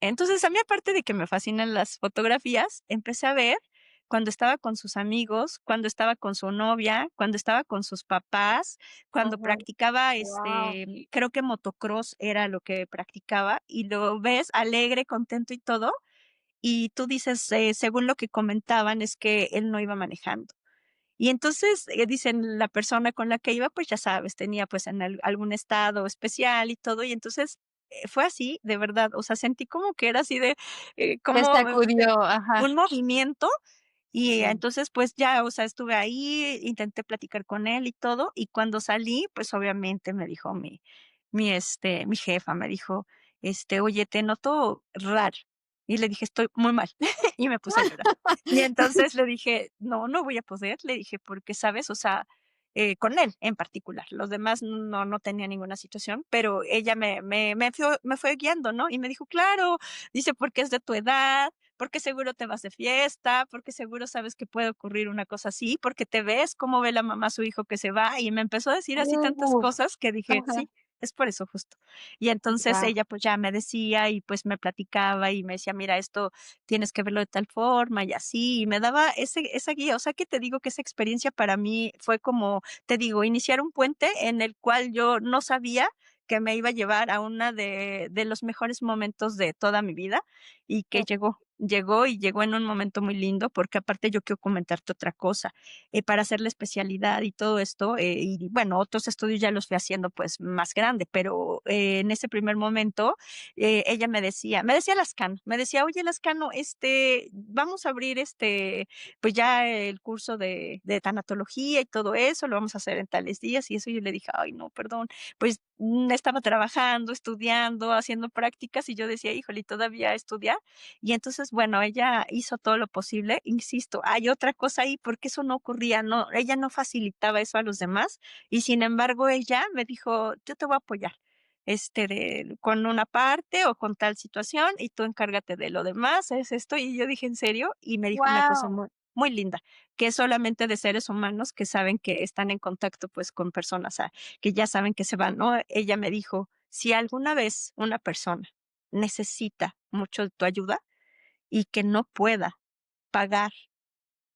Entonces, a mí, aparte de que me fascinan las fotografías, empecé a ver cuando estaba con sus amigos, cuando estaba con su novia, cuando estaba con sus papás, cuando Ajá, practicaba, guau. creo que motocross era lo que practicaba, y lo ves alegre, contento y todo, y tú dices, según lo que comentaban, es que él no iba manejando. Y entonces, dicen, la persona con la que iba, pues, ya sabes, tenía, pues, en algún estado especial y todo, y entonces, fue así, de verdad, o sea, sentí como que era así de, Te como, sacudió, ajá. un movimiento, y Mm, entonces, pues, ya, o sea, estuve ahí, intenté platicar con él y todo, y cuando salí, pues, obviamente me dijo mi jefa, me dijo, "Oye, te noto raro", y le dije: "Estoy muy mal", y me puse a llorar. Y entonces le dije: "No, no voy a poder", le dije, porque, ¿sabes? O sea, con él en particular, los demás no tenía ninguna situación, pero ella me fue guiando, ¿no? Y me dijo: "Claro", dice: "Porque es de tu edad, porque seguro te vas de fiesta, porque seguro sabes que puede ocurrir una cosa así, porque te ves cómo ve la mamá a su hijo que se va", y me empezó a decir así tantas uf, cosas que dije: ajá, "Sí, es por eso justo". Y entonces guau. ella, pues, ya me decía y, pues, me platicaba y me decía: "Mira, esto tienes que verlo de tal forma y así", y me daba esa guía. O sea, que te digo que esa experiencia para mí fue como, te digo, iniciar un puente en el cual yo no sabía que me iba a llevar a una de los mejores momentos de toda mi vida y que llegó y llegó en un momento muy lindo, porque aparte yo quiero comentarte otra cosa, para hacer la especialidad y todo esto, y bueno, otros estudios ya los fui haciendo, pues, más grande, pero, en ese primer momento, ella me decía Lascano, me decía: "Oye, Lascano, vamos a abrir, pues, ya el curso de tanatología y todo eso, lo vamos a hacer en tales días", y eso yo le dije: "Ay, no, perdón", pues, estaba trabajando, estudiando, haciendo prácticas, y yo decía: "Híjole, ¿y todavía estudiar?". Y entonces, bueno, ella hizo todo lo posible. Insisto, hay otra cosa ahí, porque eso no ocurría, no, ella no facilitaba eso a los demás, y sin embargo, ella me dijo: "Yo te voy a apoyar, con una parte o con tal situación, y tú encárgate de lo demás, es esto". Y yo dije: "¿En serio?". Y me dijo una cosa Guau. muy muy linda, que es solamente de seres humanos que saben que están en contacto pues con personas que ya saben que se van, ¿no? Ella me dijo, si alguna vez una persona necesita mucho de tu ayuda y que no pueda pagar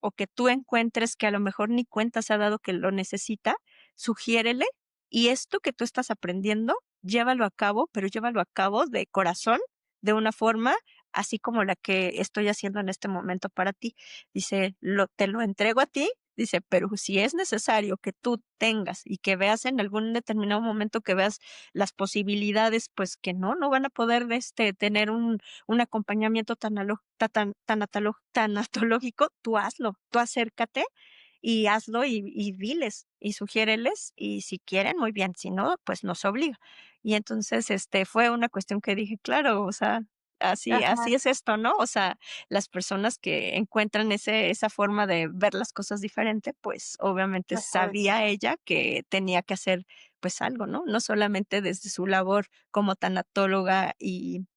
o que tú encuentres que a lo mejor ni cuenta se ha dado que lo necesita, sugiérele y esto que tú estás aprendiendo, llévalo a cabo, pero llévalo a cabo de corazón, de una forma así como la que estoy haciendo en este momento para ti. Dice, te lo entrego a ti. Dice, pero si es necesario que tú tengas y que veas en algún determinado momento que veas las posibilidades, pues que no van a poder tener un acompañamiento tanatológico, tú hazlo, tú acércate y hazlo y diles y sugiéreles y si quieren, muy bien, si no, pues no se obliga. Y entonces, fue una cuestión que dije, claro, o sea, Ajá, así es esto, ¿no? O sea, las personas que encuentran esa forma de ver las cosas diferente, pues obviamente ajá. sabía ella que tenía que hacer pues algo, ¿no? No solamente desde su labor como tanatóloga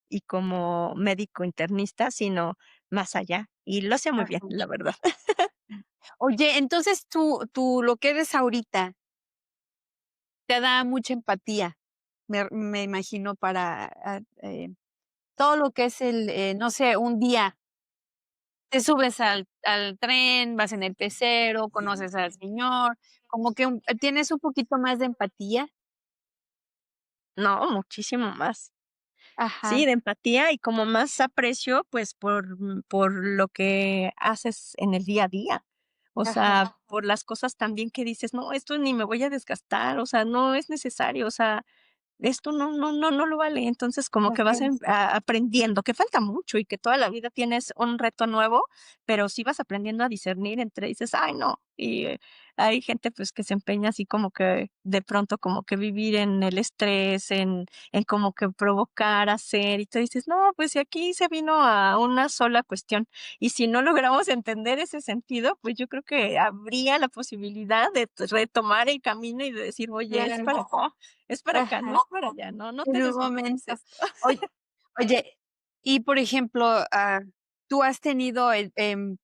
y como médico internista, sino más allá. Y lo hace muy bien, Ajá. la verdad. Oye, entonces tú lo que eres ahorita te da mucha empatía, me imagino para, todo lo que es no sé, un día te subes al tren, vas en el pecero, conoces al señor, como que tienes un poquito más de empatía. No, muchísimo más. Sí, Ajá, de empatía y como más aprecio, pues, por lo que haces en el día a día. O ajá, sea, por las cosas también que dices: "No, esto ni me voy a desgastar, o sea, no es necesario", o sea, esto no lo vale. Entonces, como que vas ajá, aprendiendo, que falta mucho y que toda la vida tienes un reto nuevo, pero sí vas aprendiendo a discernir entre dices: "Ay, no". Y, hay gente, pues, que se empeña así como que de pronto como que vivir en el estrés, en como que provocar, hacer, y tú dices: "No, pues si aquí se vino a una sola cuestión". Y si no logramos entender ese sentido, pues yo creo que habría la posibilidad de retomar el camino y de decir: "Oye, es claro, para acá". Es para acá, no ajá, es para allá, no en te un desmotives momento. esto. Oye oye, y por ejemplo, ¿tú has tenido, en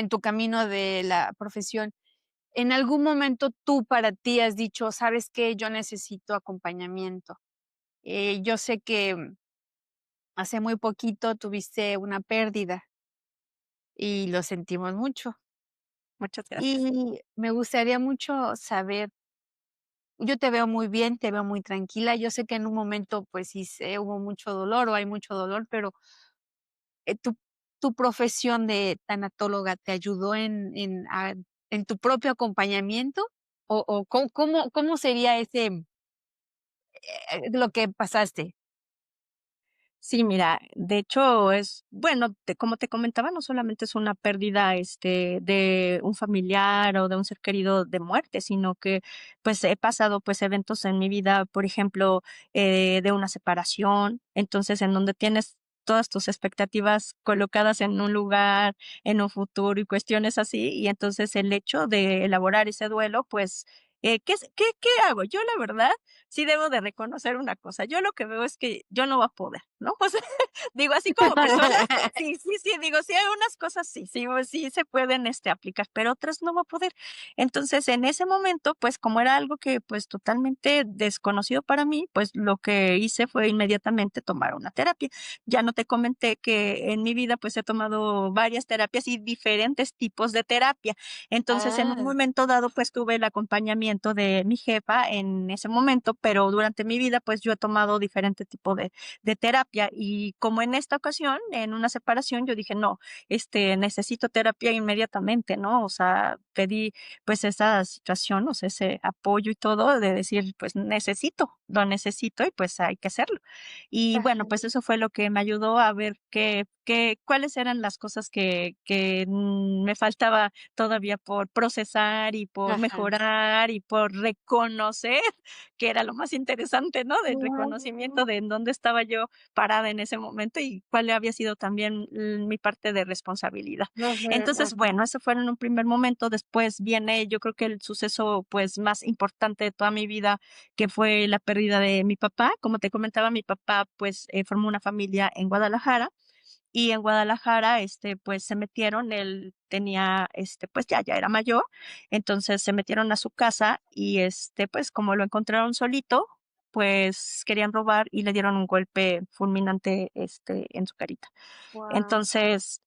tu camino de la profesión, en algún momento tú para ti has dicho: "¿Sabes qué? Yo necesito acompañamiento"? Yo sé que hace muy poquito tuviste una pérdida y lo sentimos mucho. Muchas gracias. Y me gustaría mucho saber, yo te veo muy bien, te veo muy tranquila. Yo sé que en un momento, pues sí, hubo mucho dolor o hay mucho dolor, pero tu profesión de tanatóloga te ayudó en tu propio acompañamiento o cómo sería lo que pasaste. Sí, mira, de hecho es, bueno, como te comentaba, no solamente es una pérdida, de un familiar o de un ser querido de muerte, sino que, pues, he pasado, pues, eventos en mi vida, por ejemplo, de una separación, entonces, en donde tienes todas tus expectativas colocadas en un lugar, en un futuro y cuestiones así, y entonces el hecho de elaborar ese duelo, pues, ¿qué hago? Yo, la verdad, sí debo de reconocer una cosa, yo lo que veo es que yo no va a poder, ¿no? O sea, digo, así como persona, sí, digo, sí hay unas cosas sí, pues, sí se pueden, aplicar, pero otras no va a poder. Entonces, en ese momento, pues, como era algo que, pues, totalmente desconocido para mí, pues, lo que hice fue inmediatamente tomar una terapia. Ya no te comenté que en mi vida, pues, he tomado varias terapias y diferentes tipos de terapia. Entonces, en un Ah, momento dado, pues, tuve el acompañamiento de mi jefa en ese momento, pero durante mi vida, pues, yo he tomado diferente tipo de terapia. Y como en esta ocasión, en una separación, yo dije, no, necesito terapia inmediatamente, ¿no? O sea, pedí pues esa situación, o sea, ese apoyo y todo de decir, pues lo necesito y pues hay que hacerlo. Y bueno, ajá, pues eso fue lo que me ayudó a ver cuáles eran las cosas que me faltaba todavía por procesar y por ajá. mejorar y por reconocer que era lo más interesante, ¿no? Del Mm, reconocimiento de en dónde estaba yo parada en ese momento y cuál había sido también mi parte de responsabilidad. ujú, Entonces, bueno, eso fue en un primer momento. Después viene, yo creo que el suceso, pues, más importante de toda mi vida, que fue la pérdida de mi papá. Como te comentaba, mi papá, pues, formó una familia en Guadalajara y en Guadalajara, pues se metieron, él tenía, pues ya era mayor, entonces se metieron a su casa y pues como lo encontraron solito, pues querían robar y le dieron un golpe fulminante, en su carita. Wow. Entonces,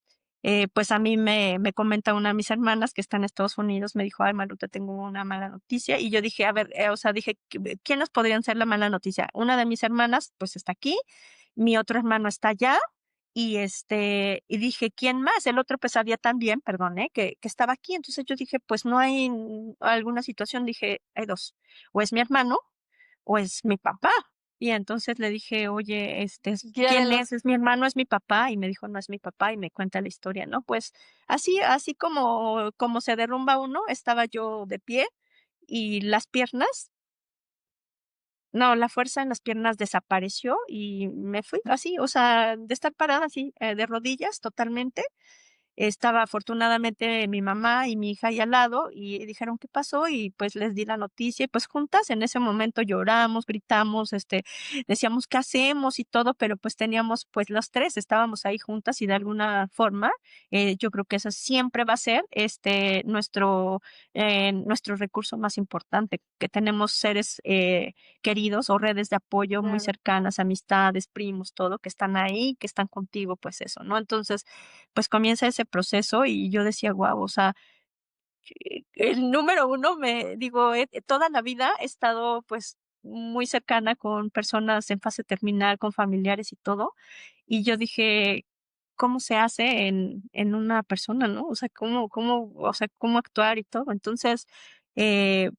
pues a mí me comenta una de mis hermanas que está en Estados Unidos, me dijo, ay, Malu, te tengo una mala noticia. Y yo dije, a ver, o sea, dije, ¿quiénes podrían ser la mala noticia? Una de mis hermanas, pues está aquí, mi otro hermano está allá, y dije, ¿quién más? El otro pues sabía también, perdón, que estaba aquí. Entonces yo dije, pues no hay alguna situación, dije, hay dos, o es mi hermano o es mi papá. Y entonces le dije, oye, Guía de ¿quién los... es? ¿Es mi hermano? ¿Es mi papá? Y me dijo, no es mi papá, y me cuenta la historia, ¿no? Pues así como se derrumba uno, estaba yo de pie y las piernas, no, la fuerza en las piernas desapareció y me fui así, o sea, de estar parada así, de rodillas totalmente. Estaba afortunadamente mi mamá y mi hija ahí al lado y dijeron, ¿qué pasó? Y pues les di la noticia y pues juntas en ese momento lloramos, gritamos, decíamos, ¿qué hacemos? Y todo, pero pues teníamos, pues las tres estábamos ahí juntas y de alguna forma, yo creo que eso siempre va a ser, nuestro recurso más importante, que tenemos seres, queridos o redes de apoyo muy Claro. cercanas, amistades, primos, todo, que están ahí, que están contigo, pues eso, ¿no? Entonces, pues comienza ese proceso y yo decía, guau, o sea, el número uno, me digo, toda la vida he estado pues muy cercana con personas en fase terminal, con familiares y todo, y yo dije, ¿cómo se hace en una persona, no? O sea, cómo actuar y todo. Entonces,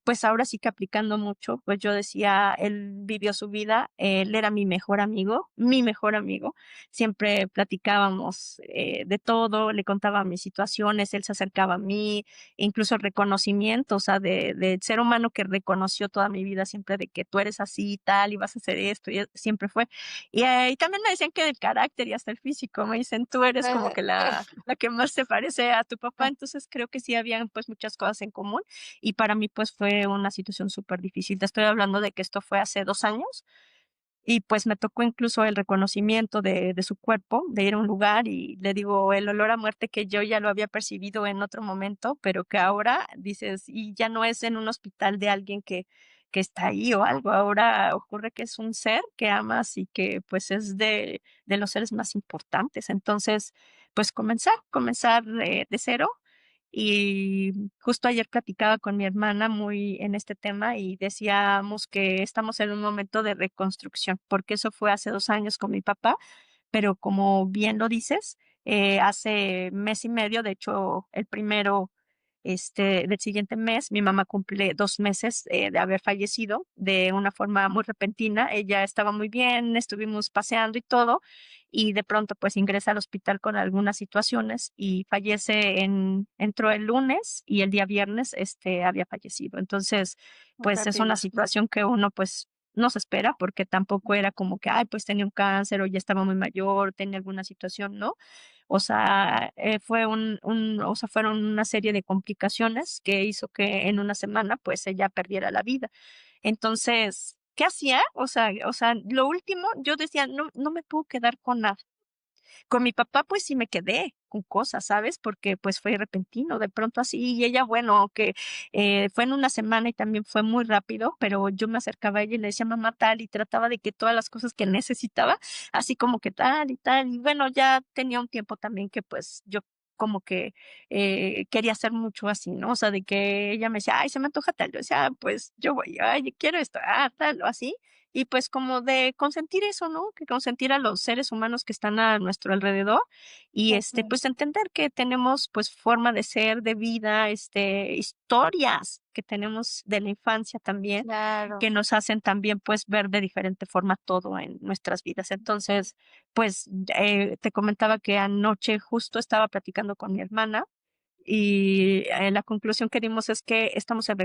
pues ahora sí que aplicando mucho, pues yo decía, él vivió su vida, él era mi mejor amigo. Siempre platicábamos, de todo, le contaba mis situaciones, él se acercaba a mí, incluso el reconocimiento, o sea, de ser humano que reconoció toda mi vida siempre de que tú eres así y tal, y vas a hacer esto, y siempre fue. Y también me decían que del carácter y hasta el físico, me dicen, tú eres como que la que más se parece a tu papá, entonces creo que sí habían pues muchas cosas en común y para mí pues fue una situación súper difícil. Te estoy hablando de que esto fue hace 2 años y pues me tocó incluso el reconocimiento de su cuerpo, de ir a un lugar y le digo, el olor a muerte que yo ya lo había percibido en otro momento, pero que ahora dices, y ya no es en un hospital de alguien que está ahí o algo, ahora ocurre que es un ser que amas y que pues es de los seres más importantes. Entonces, pues comenzar de cero y justo ayer platicaba con mi hermana muy en este tema y decíamos que estamos en un momento de reconstrucción, porque eso fue hace 2 años con mi papá, pero como bien lo dices, hace mes y medio, de hecho, el primero del siguiente mes, mi mamá cumple 2 meses de haber fallecido de una forma muy repentina. Ella estaba muy bien, estuvimos paseando y todo, y de pronto pues ingresa al hospital con algunas situaciones y entró el lunes y el día viernes había fallecido. Entonces, Muy pues es una rápido. situación que uno pues no se espera porque tampoco era como que, ay, pues tenía un cáncer o ya estaba muy mayor, tenía alguna situación, ¿no? O sea, o sea, fueron una serie de complicaciones que hizo que en una semana, pues ella perdiera la vida. Entonces, ¿qué hacía? O sea, lo último, yo decía, no me puedo quedar con nada. Con mi papá, pues sí me quedé con cosas, ¿sabes? Porque pues fue repentino, de pronto así, y ella, bueno, que fue en una semana y también fue muy rápido, pero yo me acercaba a ella y le decía, mamá, tal, y trataba de que todas las cosas que necesitaba, así como que tal y tal, y bueno, ya tenía un tiempo también que pues yo como que quería hacer mucho así, ¿no? O sea, de que ella me decía, ay, se me antoja tal, yo decía, "Ah, pues yo voy, ay, quiero esto, tal, o así, y pues como de consentir eso, ¿no? Que consentir a los seres humanos que están a nuestro alrededor y Ujú. pues entender que tenemos pues forma de ser, de vida, historias que tenemos de la infancia también, Claro. que nos hacen también pues ver de diferente forma todo en nuestras vidas. Entonces, pues te comentaba que anoche justo estaba platicando con mi hermana y la conclusión que dimos es que estamos en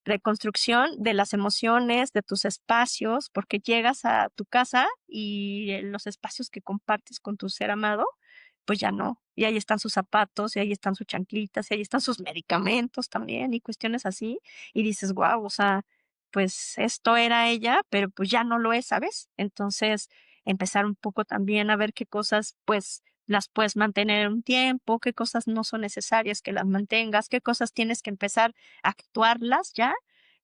reconstrucción de las emociones, de tus espacios, porque llegas a tu casa y los espacios que compartes con tu ser amado, pues ya no. Y ahí están sus zapatos, y ahí están sus chanclitas, y ahí están sus medicamentos también, y cuestiones así. Y dices, wow, o sea, pues esto era ella, pero pues ya no lo es, ¿sabes? Entonces, empezar un poco también a ver qué cosas pues las puedes mantener un tiempo, qué cosas no son necesarias que las mantengas, qué cosas tienes que empezar a actuarlas ya,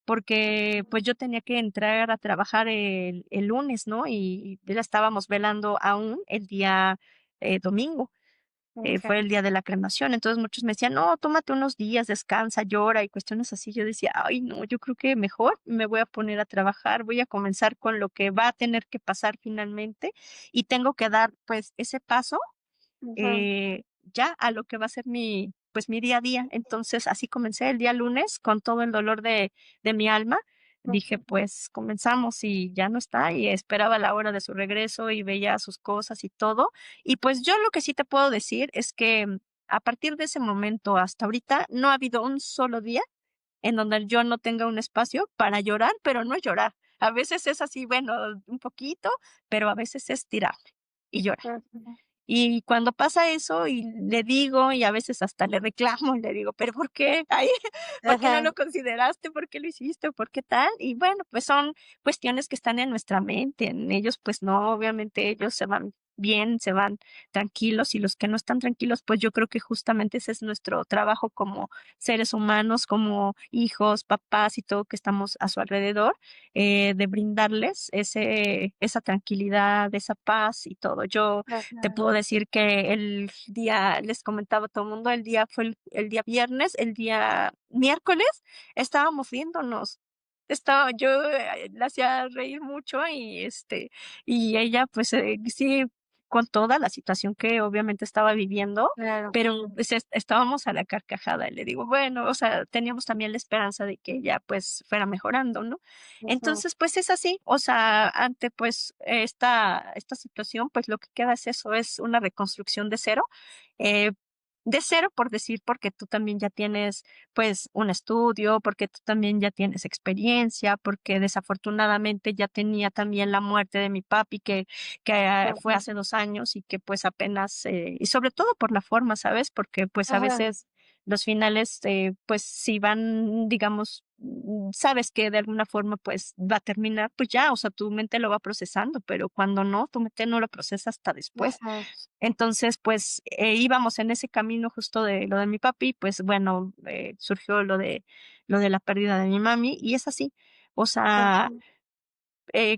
porque pues yo tenía que entrar a trabajar el lunes, ¿no? Y la estábamos velando aún el día domingo. Fue el día de la cremación, entonces muchos me decían, no, tómate unos días, descansa, llora y cuestiones así. Yo decía, ay, no, yo creo que mejor me voy a poner a trabajar, voy a comenzar con lo que va a tener que pasar finalmente y tengo que dar pues ese paso ya a lo que va a ser pues mi día a día. Entonces, así comencé el día lunes con todo el dolor de mi alma. Dije, pues comenzamos y ya no está, y esperaba la hora de su regreso y veía sus cosas y todo. Y pues yo lo que sí te puedo decir es que a partir de ese momento hasta ahorita no ha habido un solo día en donde yo no tenga un espacio para llorar, pero no es llorar. A veces es así, bueno, un poquito, pero a veces es tirarme y llorar. Y cuando pasa eso y le digo, y a veces hasta le reclamo, y le digo: "¿Pero por qué? Ay, ¿por qué no Ajá, lo consideraste? ¿Por qué lo hiciste? ¿Por qué tal?". Y bueno, pues son cuestiones que están en nuestra mente, en ellos, pues no, obviamente ellos se van bien, se van tranquilos, y los que no están tranquilos, pues yo creo que justamente ese es nuestro trabajo como seres humanos, como hijos, papás y todo que estamos a su alrededor, de brindarles esa tranquilidad, esa paz y todo. Yo te ajá, puedo decir que el día, les comentaba a todo el mundo, el día fue el día viernes, el día miércoles estábamos viéndonos. Yo la hacía reír mucho y ella pues sí, con toda la situación que obviamente estaba viviendo, claro, pero pues estábamos a la carcajada y le digo, bueno, o sea, teníamos también la esperanza de que ella pues fuera mejorando, ¿no? ujú, Entonces, pues es así, o sea, ante pues esta situación, pues lo que queda es eso, es una reconstrucción eh, de cero por decir, porque tú también ya tienes pues un estudio, porque tú también ya tienes experiencia, porque desafortunadamente ya tenía también la muerte de mi papi que fue ujú, hace 2 años y que pues apenas, y sobre todo por la forma, ¿sabes? Porque pues a ajá, veces los finales, pues si van, digamos, sabes que de alguna forma pues va a terminar, pues ya, o sea, tu mente lo va procesando, pero cuando no, tu mente no lo procesa hasta después. ajá, Entonces, pues íbamos en ese camino justo de lo de mi papi, pues bueno, surgió lo de la pérdida de mi mami y es así. O sea, ajá,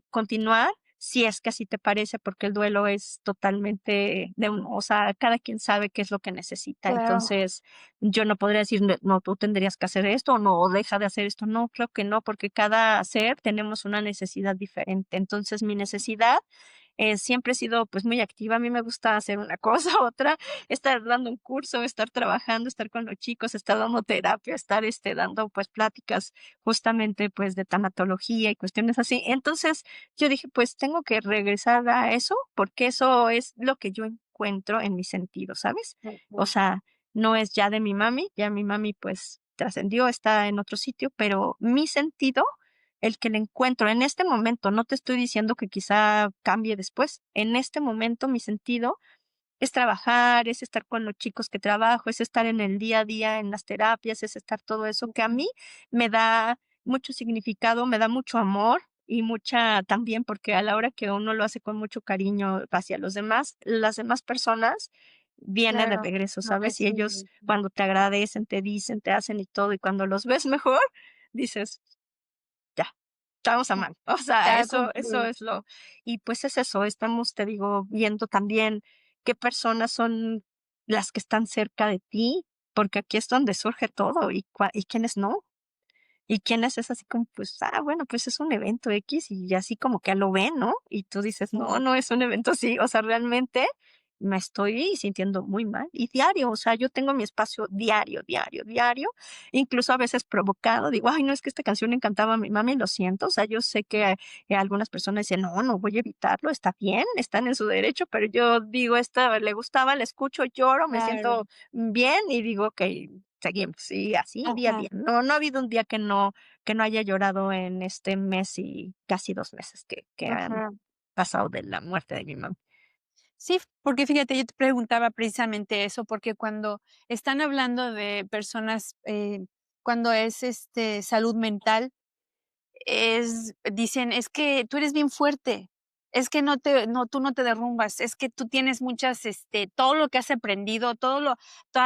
continuar, si es que así te parece, porque el duelo es totalmente de uno, o sea, cada quien sabe qué es lo que necesita. claro, Entonces, yo no podría decir, no, no, tú tendrías que hacer esto, o no, o deja de hacer esto. No, creo que no, porque cada ser tenemos una necesidad diferente. Entonces, mi necesidad siempre he sido pues muy activa. A mí me gusta hacer una cosa, otra, estar dando un curso, estar trabajando, estar con los chicos, estar dando terapia, estar dando pues pláticas justamente pues de tanatología y cuestiones así. Entonces yo dije, pues tengo que regresar a eso porque eso es lo que yo encuentro en mi sentido, ¿sabes? O ujú, sea, no es ya de mi mami, ya mi mami pues trascendió, está en otro sitio, pero mi sentido, el que le encuentro en este momento, no te estoy diciendo que quizá cambie después, en este momento mi sentido es trabajar, es estar con los chicos que trabajo, es estar en el día a día, en las terapias, es estar todo eso que a mí me da mucho significado, me da mucho amor y mucha también porque a la hora que uno lo hace con mucho cariño hacia los demás, las demás personas vienen de claro, regreso, lo ¿sabes? Y ellos reciben. cuando te agradecen, te dicen, te hacen y todo, y cuando los ves mejor, dices, ya, estamos a mano. O sea, Ya eso cumplí, es y pues es eso, estamos, te digo, viendo también qué personas son las que están cerca de ti, porque aquí es donde surge todo y quiénes no. Y quiénes es así como, pues, bueno, pues es un evento X y así como que lo ven, ¿no? Y tú dices, no, sí, no es un evento así. O sea, realmente me estoy sintiendo muy mal y diario, o sea, yo tengo mi espacio diario, diario, diario, incluso a veces provocado, digo, ay, no, es que esta canción le encantaba a mi mami, lo siento, o sea, yo sé que algunas personas dicen, no, no voy a evitarlo, está bien, están en su derecho, pero yo digo, esta le gustaba, la escucho, lloro, me claro, siento bien y digo, ok, seguimos, y así día a ajá. día. No, no ha habido un día que no haya llorado en este mes y casi 2 meses que han Ajá. pasado de la muerte de mi mamá. Sí, porque fíjate, yo te preguntaba precisamente eso, porque cuando están hablando de personas, cuando es, salud mental, dicen: "Es que tú eres bien fuerte". es que tú no te derrumbas, es que tú tienes muchas, todo lo que has aprendido, todas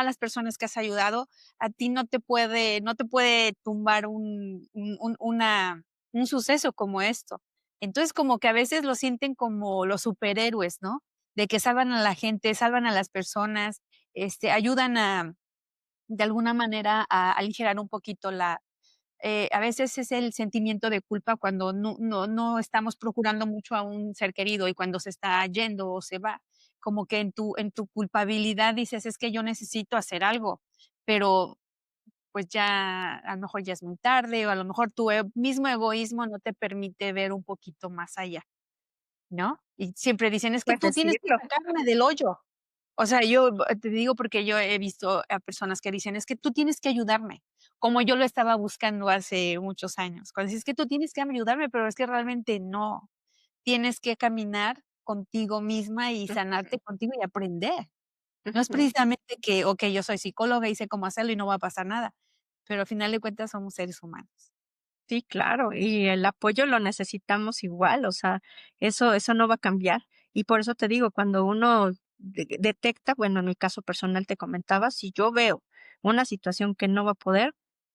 las personas que has ayudado, a ti no te puede tumbar un suceso como esto. Entonces, como que a veces lo sienten como los superhéroes, ¿no? De que salvan a la gente, salvan a las personas, ayudan de alguna manera a aligerar un poquito a veces es el sentimiento de culpa cuando no estamos procurando mucho a un ser querido y cuando se está yendo o se va, como que en tu culpabilidad dices: "Es que yo necesito hacer algo", pero, pues, ya a lo mejor ya es muy tarde, o a lo mejor tu mismo egoísmo no te permite ver un poquito más allá, ¿no? Y siempre dicen: "Es que Puedes tú tienes que decirlo. sacarme del hoyo". O sea, te digo porque yo he visto a personas que dicen: "Es que tú tienes que ayudarme", como yo lo estaba buscando hace muchos años. Cuando dices: "Es que tú tienes que ayudarme", pero es que realmente no. Tienes que caminar contigo misma y sanarte contigo y aprender. No es Ujú. precisamente que, okey, yo soy psicóloga y sé cómo hacerlo y no va a pasar nada, pero al final de cuentas somos seres humanos. Sí, claro, y el apoyo lo necesitamos igual, o sea, eso no va a cambiar. Y por eso te digo, cuando uno detecta, bueno, en el caso personal te comentaba, si yo veo una situación que no va a poder,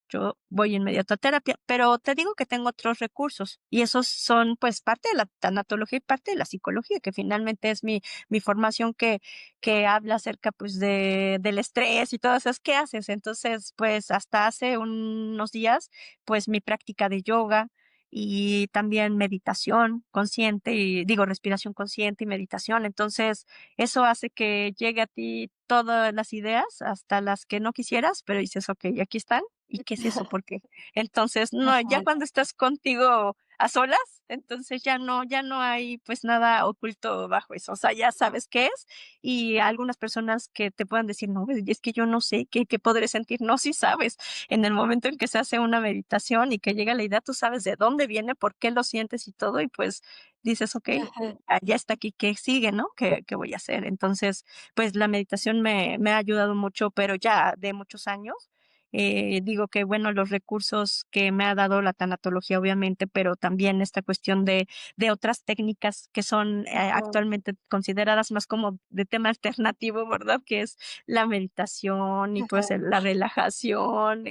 yo voy inmediato a terapia, pero te digo que tengo otros recursos y esos son pues parte de la tanatología y parte de la psicología, que finalmente es mi formación que habla acerca pues del estrés y todas esas que haces. Entonces, pues hasta hace unos días pues mi práctica de yoga y también meditación consciente y digo, respiración consciente y meditación. Entonces, eso hace que llegue a ti todas las ideas, hasta las que no quisieras, pero dices, okey, aquí están, ¿y qué es eso? ¿Por qué? Entonces, no, ya Ajá, cuando estás contigo a solas, entonces ya no hay, pues, nada oculto bajo eso, o sea, ya sabes qué es, y algunas personas que te puedan decir: "No, pues, es que yo no sé qué podré sentir", no, sí sabes, en el momento en que se hace una meditación y que llega la idea, tú sabes de dónde viene, por qué lo sientes y todo, y pues dices: "Okey, ajá. ya está aquí, ¿qué sigue, no? ¿Qué voy a hacer?". Entonces, pues la meditación me ha ayudado mucho, pero ya de muchos años. Digo que, bueno, los recursos que me ha dado la tanatología, obviamente, pero también esta cuestión de otras técnicas que son, Ujú. actualmente consideradas más como de tema alternativo, ¿verdad? Que es la meditación y, pues, la relajación.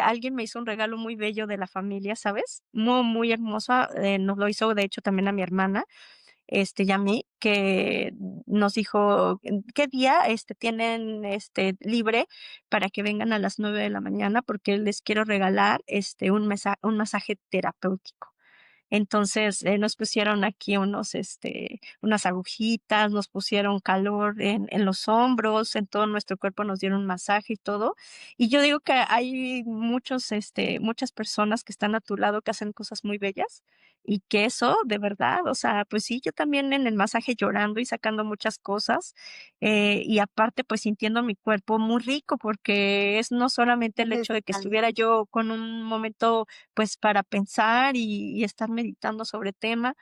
Alguien me hizo un regalo muy bello de la familia, ¿sabes? Muy, muy hermosa, nos lo hizo, de hecho, también a mi hermana, y a mí, que nos dijo: "¿Qué día, tienen, libre para que vengan a las 9 de la mañana? Porque les quiero regalar, un masaje terapéutico". Entonces, nos pusieron aquí unas agujitas, nos pusieron calor en los hombros, en todo nuestro cuerpo nos dieron masaje y todo. Y yo digo que hay muchas personas que están a tu lado que hacen cosas muy bellas y que eso de verdad, o sea, pues sí, yo también en el masaje llorando y sacando muchas cosas, y aparte, pues sintiendo mi cuerpo muy rico, porque es no solamente el hecho de que estuviera yo con un momento pues para pensar y estar meditando sobre tema,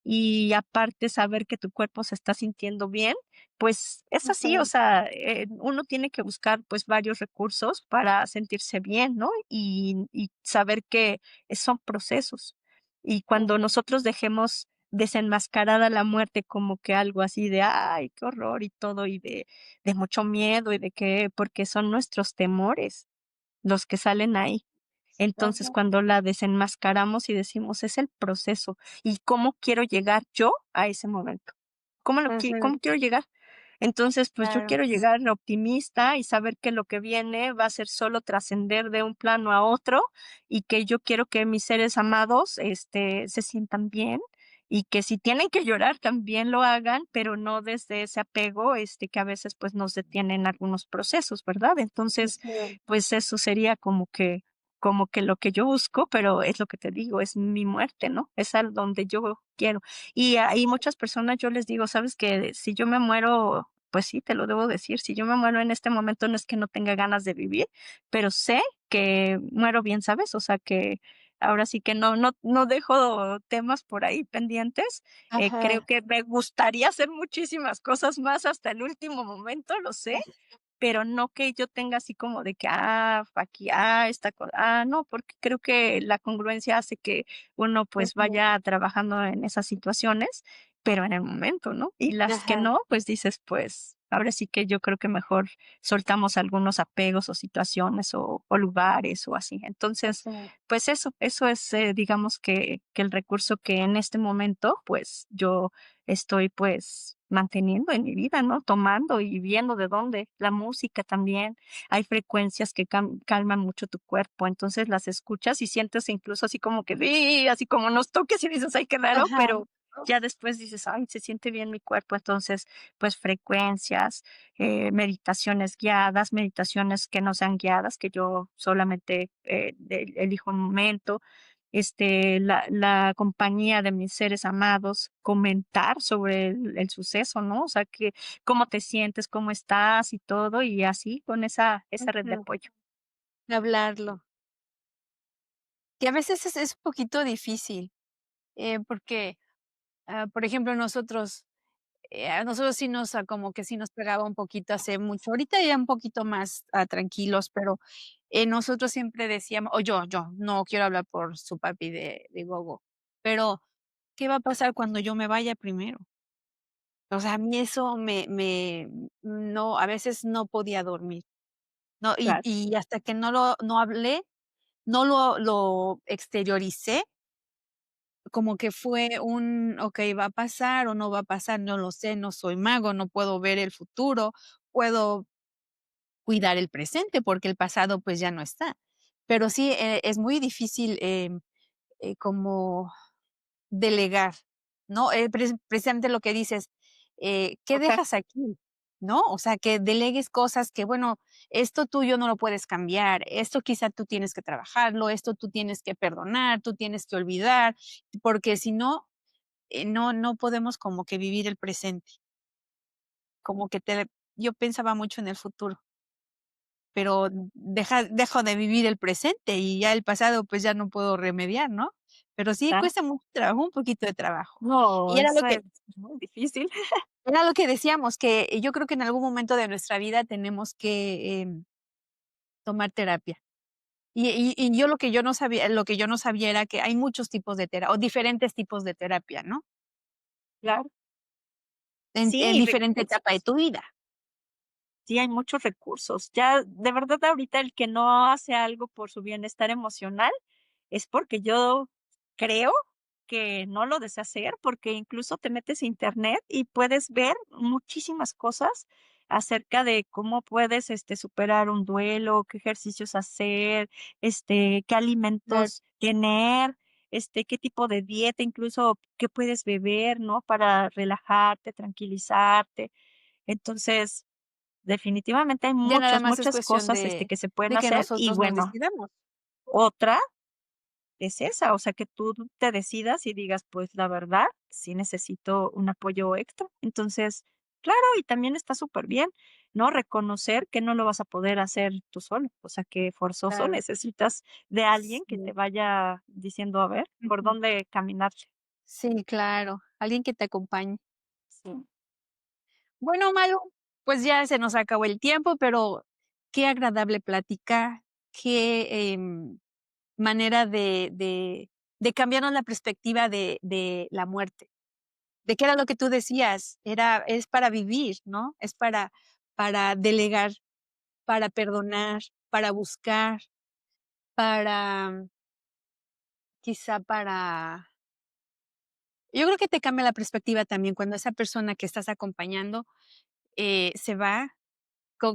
y aparte saber que tu cuerpo se está sintiendo bien, pues es así, o Ujú. sea, uno tiene que buscar pues varios recursos para sentirse bien, ¿no? Y saber que son procesos. Y cuando Ujú. nosotros dejemos desenmascarada la muerte como que algo así de, ay, qué horror y todo, y de mucho miedo y de que, porque son nuestros temores los que salen ahí. Entonces, Ujú. cuando la desenmascaramos y decimos: "Es el proceso, ¿y cómo quiero llegar yo a ese momento? Ujú. ¿Cómo quiero llegar?". Entonces, pues, yo Claro. quiero llegar optimista y saber que lo que viene va a ser solo trascender de un plano a otro, y que yo quiero que mis seres amados, se sientan bien, y que si tienen que llorar, también lo hagan, pero no desde ese apego, que a veces, pues, nos detiene en algunos procesos, ¿verdad? Entonces, Ujú. pues, eso sería como que lo que yo busco, pero es lo que te digo, es mi muerte, ¿no? Es al donde yo quiero. Y hay muchas personas yo les digo: "¿Sabes que si yo me muero?". Pues sí, te lo debo decir, si yo me muero en este momento no es que no tenga ganas de vivir, pero sé que muero bien, ¿sabes? O sea, que ahora sí que no dejo temas por ahí pendientes. Creo Ajá. que me gustaría hacer muchísimas cosas más hasta el último momento, lo sé, pero no que yo tenga así como de que, aquí, esta cosa, no, porque creo que la congruencia hace que uno, pues, Ujú. vaya trabajando en esas situaciones, pero en el momento, ¿no? Y las que Ajá. no, pues dices, pues ahora sí que yo creo que mejor soltamos algunos apegos o situaciones o lugares o así. Entonces, Exacto. pues eso es, digamos que el recurso que en este momento, pues yo estoy pues manteniendo en mi vida, ¿no? Tomando y viendo de dónde. La música también. Hay frecuencias que calman mucho tu cuerpo, entonces las escuchas y sientes incluso así como que, ¡sí! Así como unos toques y dices, ay, qué raro, Ajá. pero ya después dices, ay, se siente bien mi cuerpo. Entonces, pues frecuencias, meditaciones guiadas, meditaciones que no sean guiadas, que yo solamente elijo un momento, la compañía de mis seres amados, comentar sobre el suceso, ¿no? O sea, que cómo te sientes, cómo estás y todo, y así con esa red de Ujú. apoyo. Hablarlo. Que a veces es un poquito difícil, porque, por ejemplo, a nosotros sí nos, como que sí nos pegaba un poquito hace mucho. Ahorita ya un poquito más, tranquilos, pero, nosotros siempre decíamos o yo, no quiero hablar por su papi de Gogo, pero, ¿qué va a pasar cuando yo me vaya primero? O sea, a mí eso no, a veces no podía dormir, ¿no? Y Claro, y hasta que no hablé, no lo exterioricé, como que fue okey, ¿va a pasar o no va a pasar? No lo sé, no soy mago, no puedo ver el futuro, puedo cuidar el presente, porque el pasado, pues, ya no está. Pero sí, es muy difícil, como delegar, ¿no? Precisamente lo que dices, ¿qué total, dejas aquí? ¿No? O sea, que delegues cosas que, bueno, esto tuyo no lo puedes cambiar, esto quizá tú tienes que trabajarlo, esto tú tienes que perdonar, tú tienes que olvidar, porque si no, no podemos como que vivir el presente, como que yo pensaba mucho en el futuro, pero dejo de vivir el presente y ya el pasado, pues, ya no puedo remediar, ¿no? Pero sí claro. cuesta mucho trabajo, un poquito de trabajo. No, Y era lo eso que es muy difícil. era lo que decíamos, que yo creo que en algún momento de nuestra vida tenemos que, tomar terapia. Y yo lo que yo no sabía era que hay muchos tipos de terapia o diferentes tipos de terapia, ¿no? Claro. En Sí, diferente etapa de recursos. tu vida. Sí, hay muchos recursos. Ya, de verdad, ahorita el que no hace algo por su bienestar emocional es porque yo creo que no lo desea hacer, porque incluso te metes a Internet y puedes ver muchísimas cosas acerca de cómo puedes, superar un duelo, qué ejercicios hacer, qué Claro. alimentos tener, qué tipo de dieta, incluso qué puedes beber, ¿no? Para relajarte, tranquilizarte. Entonces, definitivamente hay Ya nada muchas, más es muchas cuestión cosas, que se pueden de que hacer y nosotros nos bueno, decidamos. otra es esa, o sea, que tú te decidas y digas, pues la verdad, sí necesito un apoyo extra. Entonces, claro, y también está súper bien, ¿no? Reconocer que no lo vas a poder hacer tú solo, o sea, que forzoso Claro. necesitas de alguien que te Sí. vaya diciendo, a ver, por Ujú. dónde caminarle. Sí, claro, alguien que te acompañe. Sí, Bueno, Maru, pues ya se nos acabó el tiempo, pero qué agradable platicar, qué, manera de cambiarnos la perspectiva de la muerte, de qué era lo que tú decías, es para vivir, ¿no? Es para delegar, para perdonar, para buscar, para quizá yo creo que te cambia la perspectiva también cuando esa persona que estás acompañando, se va,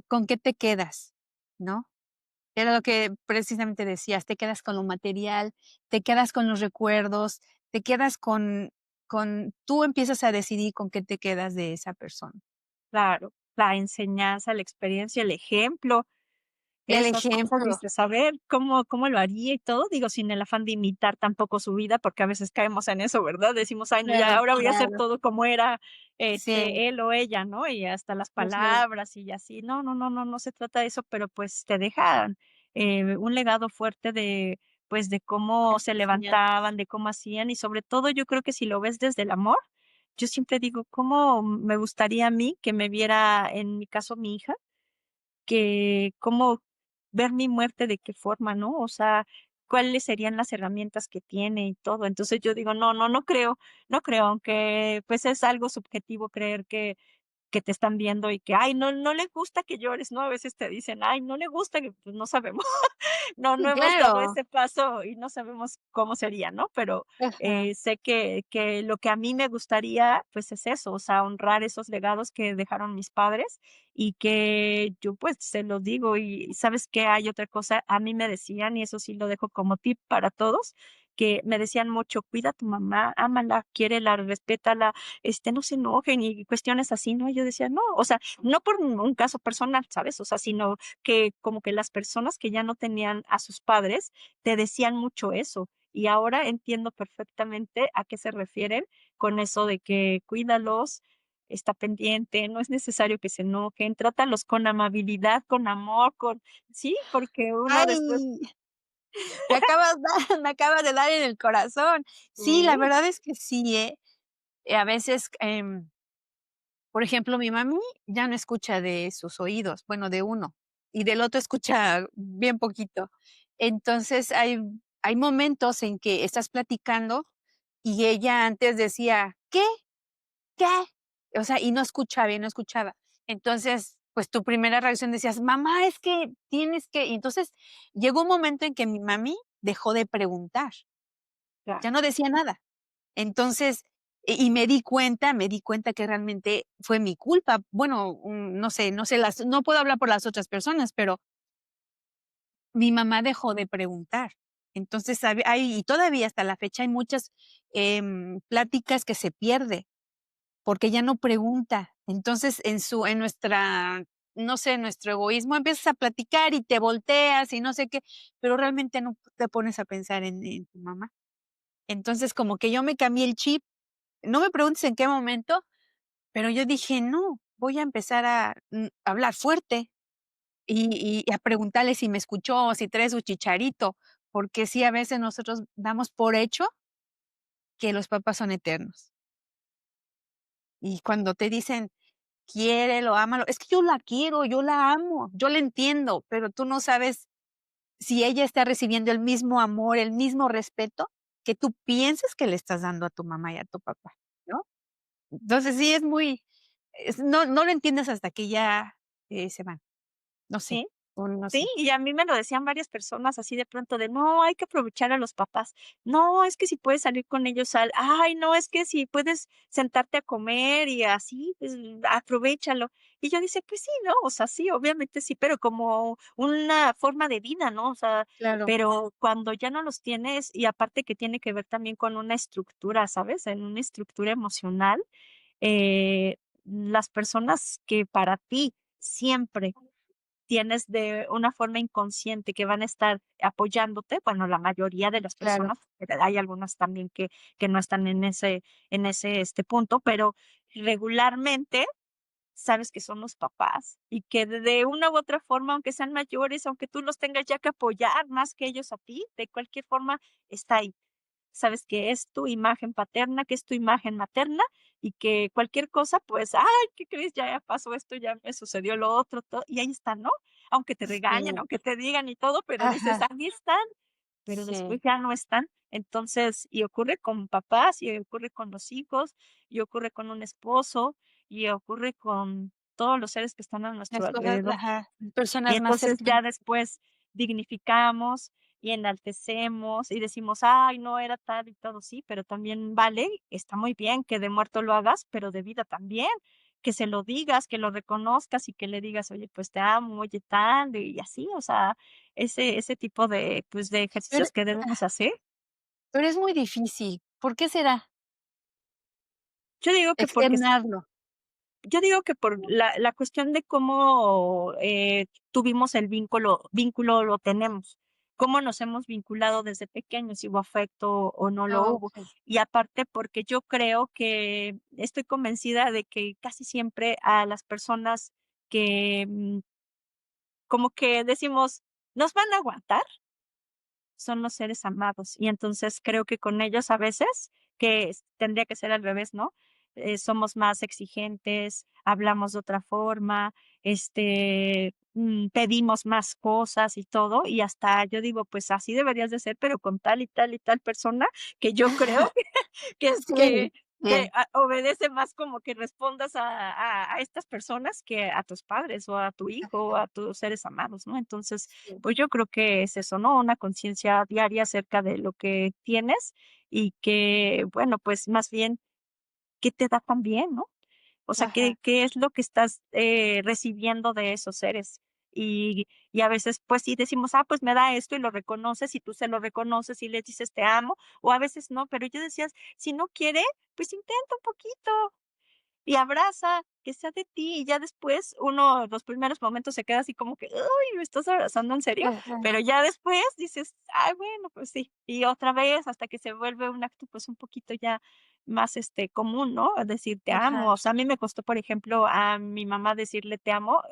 ¿con qué te quedas?, ¿no? Era lo que precisamente decías, te quedas con lo material, te quedas con los recuerdos, te quedas con tú empiezas a decidir con qué te quedas de esa persona. claro, la enseñanza, la experiencia, el ejemplo. El Esas cosas ejemplo, dices, a ver, ¿cómo lo haría y todo? Digo, sin el afán de imitar tampoco su vida, porque a veces caemos en eso, ¿verdad? Decimos: "Ay, no, ya claro, ahora voy a hacer claro. todo como era, Sí, él o ella", ¿no? Y hasta las ujú, palabras y así. No, no, no, no, no se trata de eso, pero, pues, te dejan, un legado fuerte de, pues, de cómo se enseñanzas. levantaban, de cómo hacían, y sobre todo, yo creo que si lo ves desde el amor, yo siempre digo: "¿Cómo me gustaría a mí que me viera?", en mi caso, mi hija, que cómo ver mi muerte de qué forma, ¿no? O sea, cuáles serían las herramientas que tiene y todo. Entonces yo digo, no creo, aunque pues es algo subjetivo creer que te están viendo y que, ay, no le gusta que llores, ¿no? A veces te dicen, ay, no le gusta que, pues no sabemos. No Sí, hemos dado claro. ese paso y no sabemos cómo sería, ¿no? Pero, Ajá. sé que lo que a mí me gustaría, pues, es eso, o sea, honrar esos legados que dejaron mis padres y que yo, pues, se los digo. Y, ¿sabes qué? Hay otra cosa, a mí me decían, y eso sí lo dejo como tip para todos, que me decían mucho: "Cuida a tu mamá, ámala, quiérela, respétala, no se enojen", y cuestiones así, ¿no? Y yo decía: "No", o sea, no por un caso personal, ¿sabes? O sea, sino que como que las personas que ya no tenían a sus padres te decían mucho eso. Y ahora entiendo perfectamente a qué se refieren con eso de que cuídalos, está pendiente, no es necesario que se enojen, trátalos con amabilidad, con amor, sí, porque uno después Ay, me acabas de dar en el corazón. Sí, la sí, verdad es que sí, ¿eh? A veces, por ejemplo, mi mami ya no escucha de sus oídos, bueno, de uno, y del otro escucha bien poquito. Entonces, hay momentos en que estás platicando y ella antes decía: "¿Qué? ¿Qué?". O sea, y no escuchaba, y no escuchaba. Entonces, pues, tu primera reacción decías: "Mamá, es que tienes que". Y entonces, llegó un momento en que mi mami dejó de preguntar, ya, ya no decía nada. Entonces, y me di cuenta que realmente fue mi culpa. Bueno, no sé no puedo hablar por las otras personas, pero mi mamá dejó de preguntar. Entonces, hay y todavía hasta la fecha hay muchas, pláticas que se pierde, porque ella no pregunta. Entonces, en nuestra, no sé, en nuestro egoísmo empiezas a platicar y te volteas y no sé qué, pero realmente no te pones a pensar en tu mamá. Entonces, como que yo me cambié el chip. No me preguntes en qué momento, pero yo dije: "No, voy a empezar a, hablar fuerte y a preguntarle si me escuchó o si trae su chicharito", porque sí, a veces nosotros damos por hecho que los papás son eternos. Y cuando te dicen: "Quiérelo, ámalo", es que yo la quiero, yo la amo, yo la entiendo, pero tú no sabes si ella está recibiendo el mismo amor, el mismo respeto que tú piensas que le estás dando a tu mamá y a tu papá, ¿no? Entonces sí es muy no lo entiendes hasta que ya, se van, no sé, sí. o no Sí, sé. y a mí me lo decían varias personas así de pronto de: "No, hay que aprovechar a los papás. No, es que si puedes salir con ellos, sal. Ay, no, es que si puedes sentarte a comer y así, pues, aprovéchalo". Y yo decía: "Pues sí, ¿no?". O sea, sí, obviamente sí, pero como una forma de vida, ¿no? O sea, Claro, pero cuando ya no los tienes y aparte que tiene que ver también con una estructura, ¿sabes? En una estructura emocional, las personas que para ti siempre tienes de una forma inconsciente que van a estar apoyándote, bueno, la mayoría de las claro, personas, pero hay algunas también que no están en ese punto, pero regularmente sabes que son los papás y que de una u otra forma, aunque sean mayores, aunque tú los tengas ya que apoyar más que ellos a ti, de cualquier forma está ahí. Sabes que es tu imagen paterna, que es tu imagen materna y que cualquier cosa, pues, ay, ¿qué crees? Ya pasó esto, ya me sucedió lo otro, y ahí están, ¿no? Aunque te regañan, sí, aunque te digan y todo, pero dices, ajá, ahí están, pero después sí, ya no están. Entonces, y ocurre con papás, y ocurre con los hijos, y ocurre con un esposo, y ocurre con todos los seres que están a nuestro las cosas, alrededor. ajá, Y personas más entonces ya cercanas, después dignificamos y enaltecemos y decimos: "Ay, no era tal y todo", sí, pero también vale, está muy bien que de muerto lo hagas, pero de vida también, que se lo digas, que lo reconozcas y que le digas: "Oye, pues te amo, oye, tal", y así, o sea, ese tipo de, pues, de pero ejercicios que debemos hacer. pero es muy difícil, ¿por qué será? Yo digo que porque Externarlo, Yo digo que por la cuestión de cómo, tuvimos el vínculo lo tenemos, cómo nos hemos vinculado desde pequeños, si hubo afecto o no lo hubo. okey, Y aparte, porque yo creo que estoy convencida de que casi siempre a las personas que, como que decimos: "Nos van a aguantar", son los seres amados. Y entonces creo que con ellos a veces, tendría que ser al revés, ¿no? Somos más exigentes, hablamos de otra forma, pedimos más cosas y todo, y hasta yo digo, pues así deberías de ser, pero con tal y tal y tal persona, que yo creo que es Sí, que sí, obedece más como que respondas a estas personas que a tus padres, o a tu hijo, o a tus seres amados, ¿no? Entonces, sí. pues yo creo que es eso, ¿no? Una conciencia diaria acerca de lo que tienes y que, bueno, pues más bien, ¿qué te da también, no? O sea, Ajá, ¿qué es lo que estás, recibiendo de esos seres? Y a veces, pues sí decimos: "Ah, pues me da esto", y lo reconoces, y tú se lo reconoces, y le dices: "Te amo", o a veces no, pero yo decías: "Si no quiere, pues intenta un poquito". Y abraza, que sea de ti, y ya después uno, los primeros momentos se queda así como que: "Ay, ¿me estás abrazando en serio?". ajá, Pero ya después dices: "Ay, bueno, pues sí". Y otra vez hasta que se vuelve un acto, pues, un poquito ya más, común, ¿no? Decir: "Te amo". ajá, O sea, a mí me costó, por ejemplo, a mi mamá decirle: "Te amo",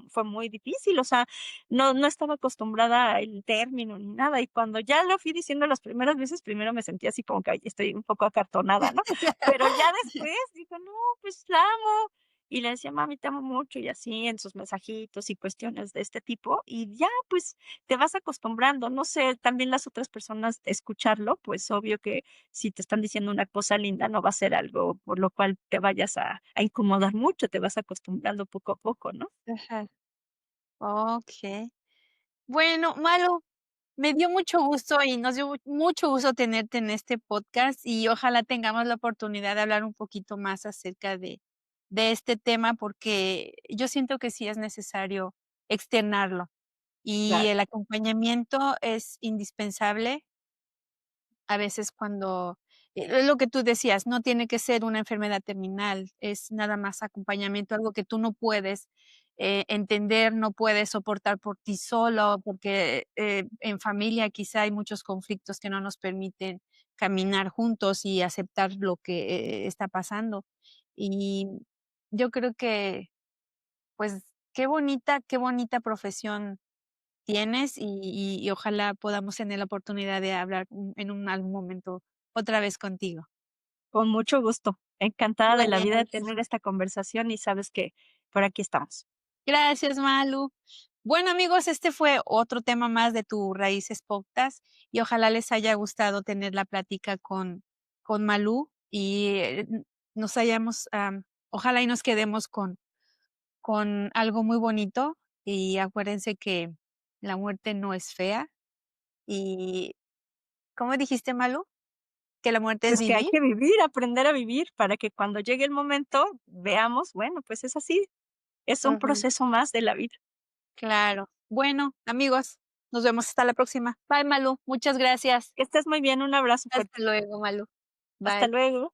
fue muy difícil, o sea, no estaba acostumbrada al término ni nada, y cuando ya lo fui diciendo las primeras veces, primero me sentí así como que: "Ay, estoy un poco acartonada", ¿no? Pero ya después dijo: "No, pues la amo". Y le decía: "Mami, te amo mucho", y así en sus mensajitos y cuestiones de este tipo, y ya, pues, te vas acostumbrando. No sé, también las otras personas escucharlo, pues, obvio que si te están diciendo una cosa linda, no va a ser algo por lo cual te vayas a incomodar mucho, te vas acostumbrando poco a poco, ¿no? ajá. Okey. Bueno, Malu, me dio mucho gusto y nos dio mucho gusto tenerte en este podcast y ojalá tengamos la oportunidad de hablar un poquito más acerca de este tema, porque yo siento que sí es necesario externarlo y Claro. el acompañamiento es indispensable. A veces cuando es lo que tú decías, no tiene que ser una enfermedad terminal, es nada más acompañamiento, algo que tú no puedes, entender, no puedes soportar por ti solo, porque, en familia quizá hay muchos conflictos que no nos permiten caminar juntos y aceptar lo que, está pasando. Y yo creo que, pues, qué bonita profesión tienes y ojalá podamos tener la oportunidad de hablar en algún momento otra vez contigo. Con mucho gusto. Encantada de la vida de Igualmente. tener esta conversación y sabes que por aquí estamos. Gracias, Malu. Bueno, amigos, este fue otro tema más de Tu Raíces Podcast y ojalá les haya gustado tener la plática con Malú y, nos hayamos, ojalá y nos quedemos con algo muy bonito y acuérdense que la muerte no es fea y, ¿cómo dijiste, Malu? ¿Que la muerte es Pues que hay vivir? que vivir, aprender a vivir para que cuando llegue el momento veamos, bueno, pues es así, es un Ujú, proceso más de la vida. claro. Bueno, amigos, nos vemos hasta la próxima. Bye, Malu. Muchas gracias. Que estés muy bien, un abrazo Hasta fuerte. luego, Malu. Hasta Bye. luego.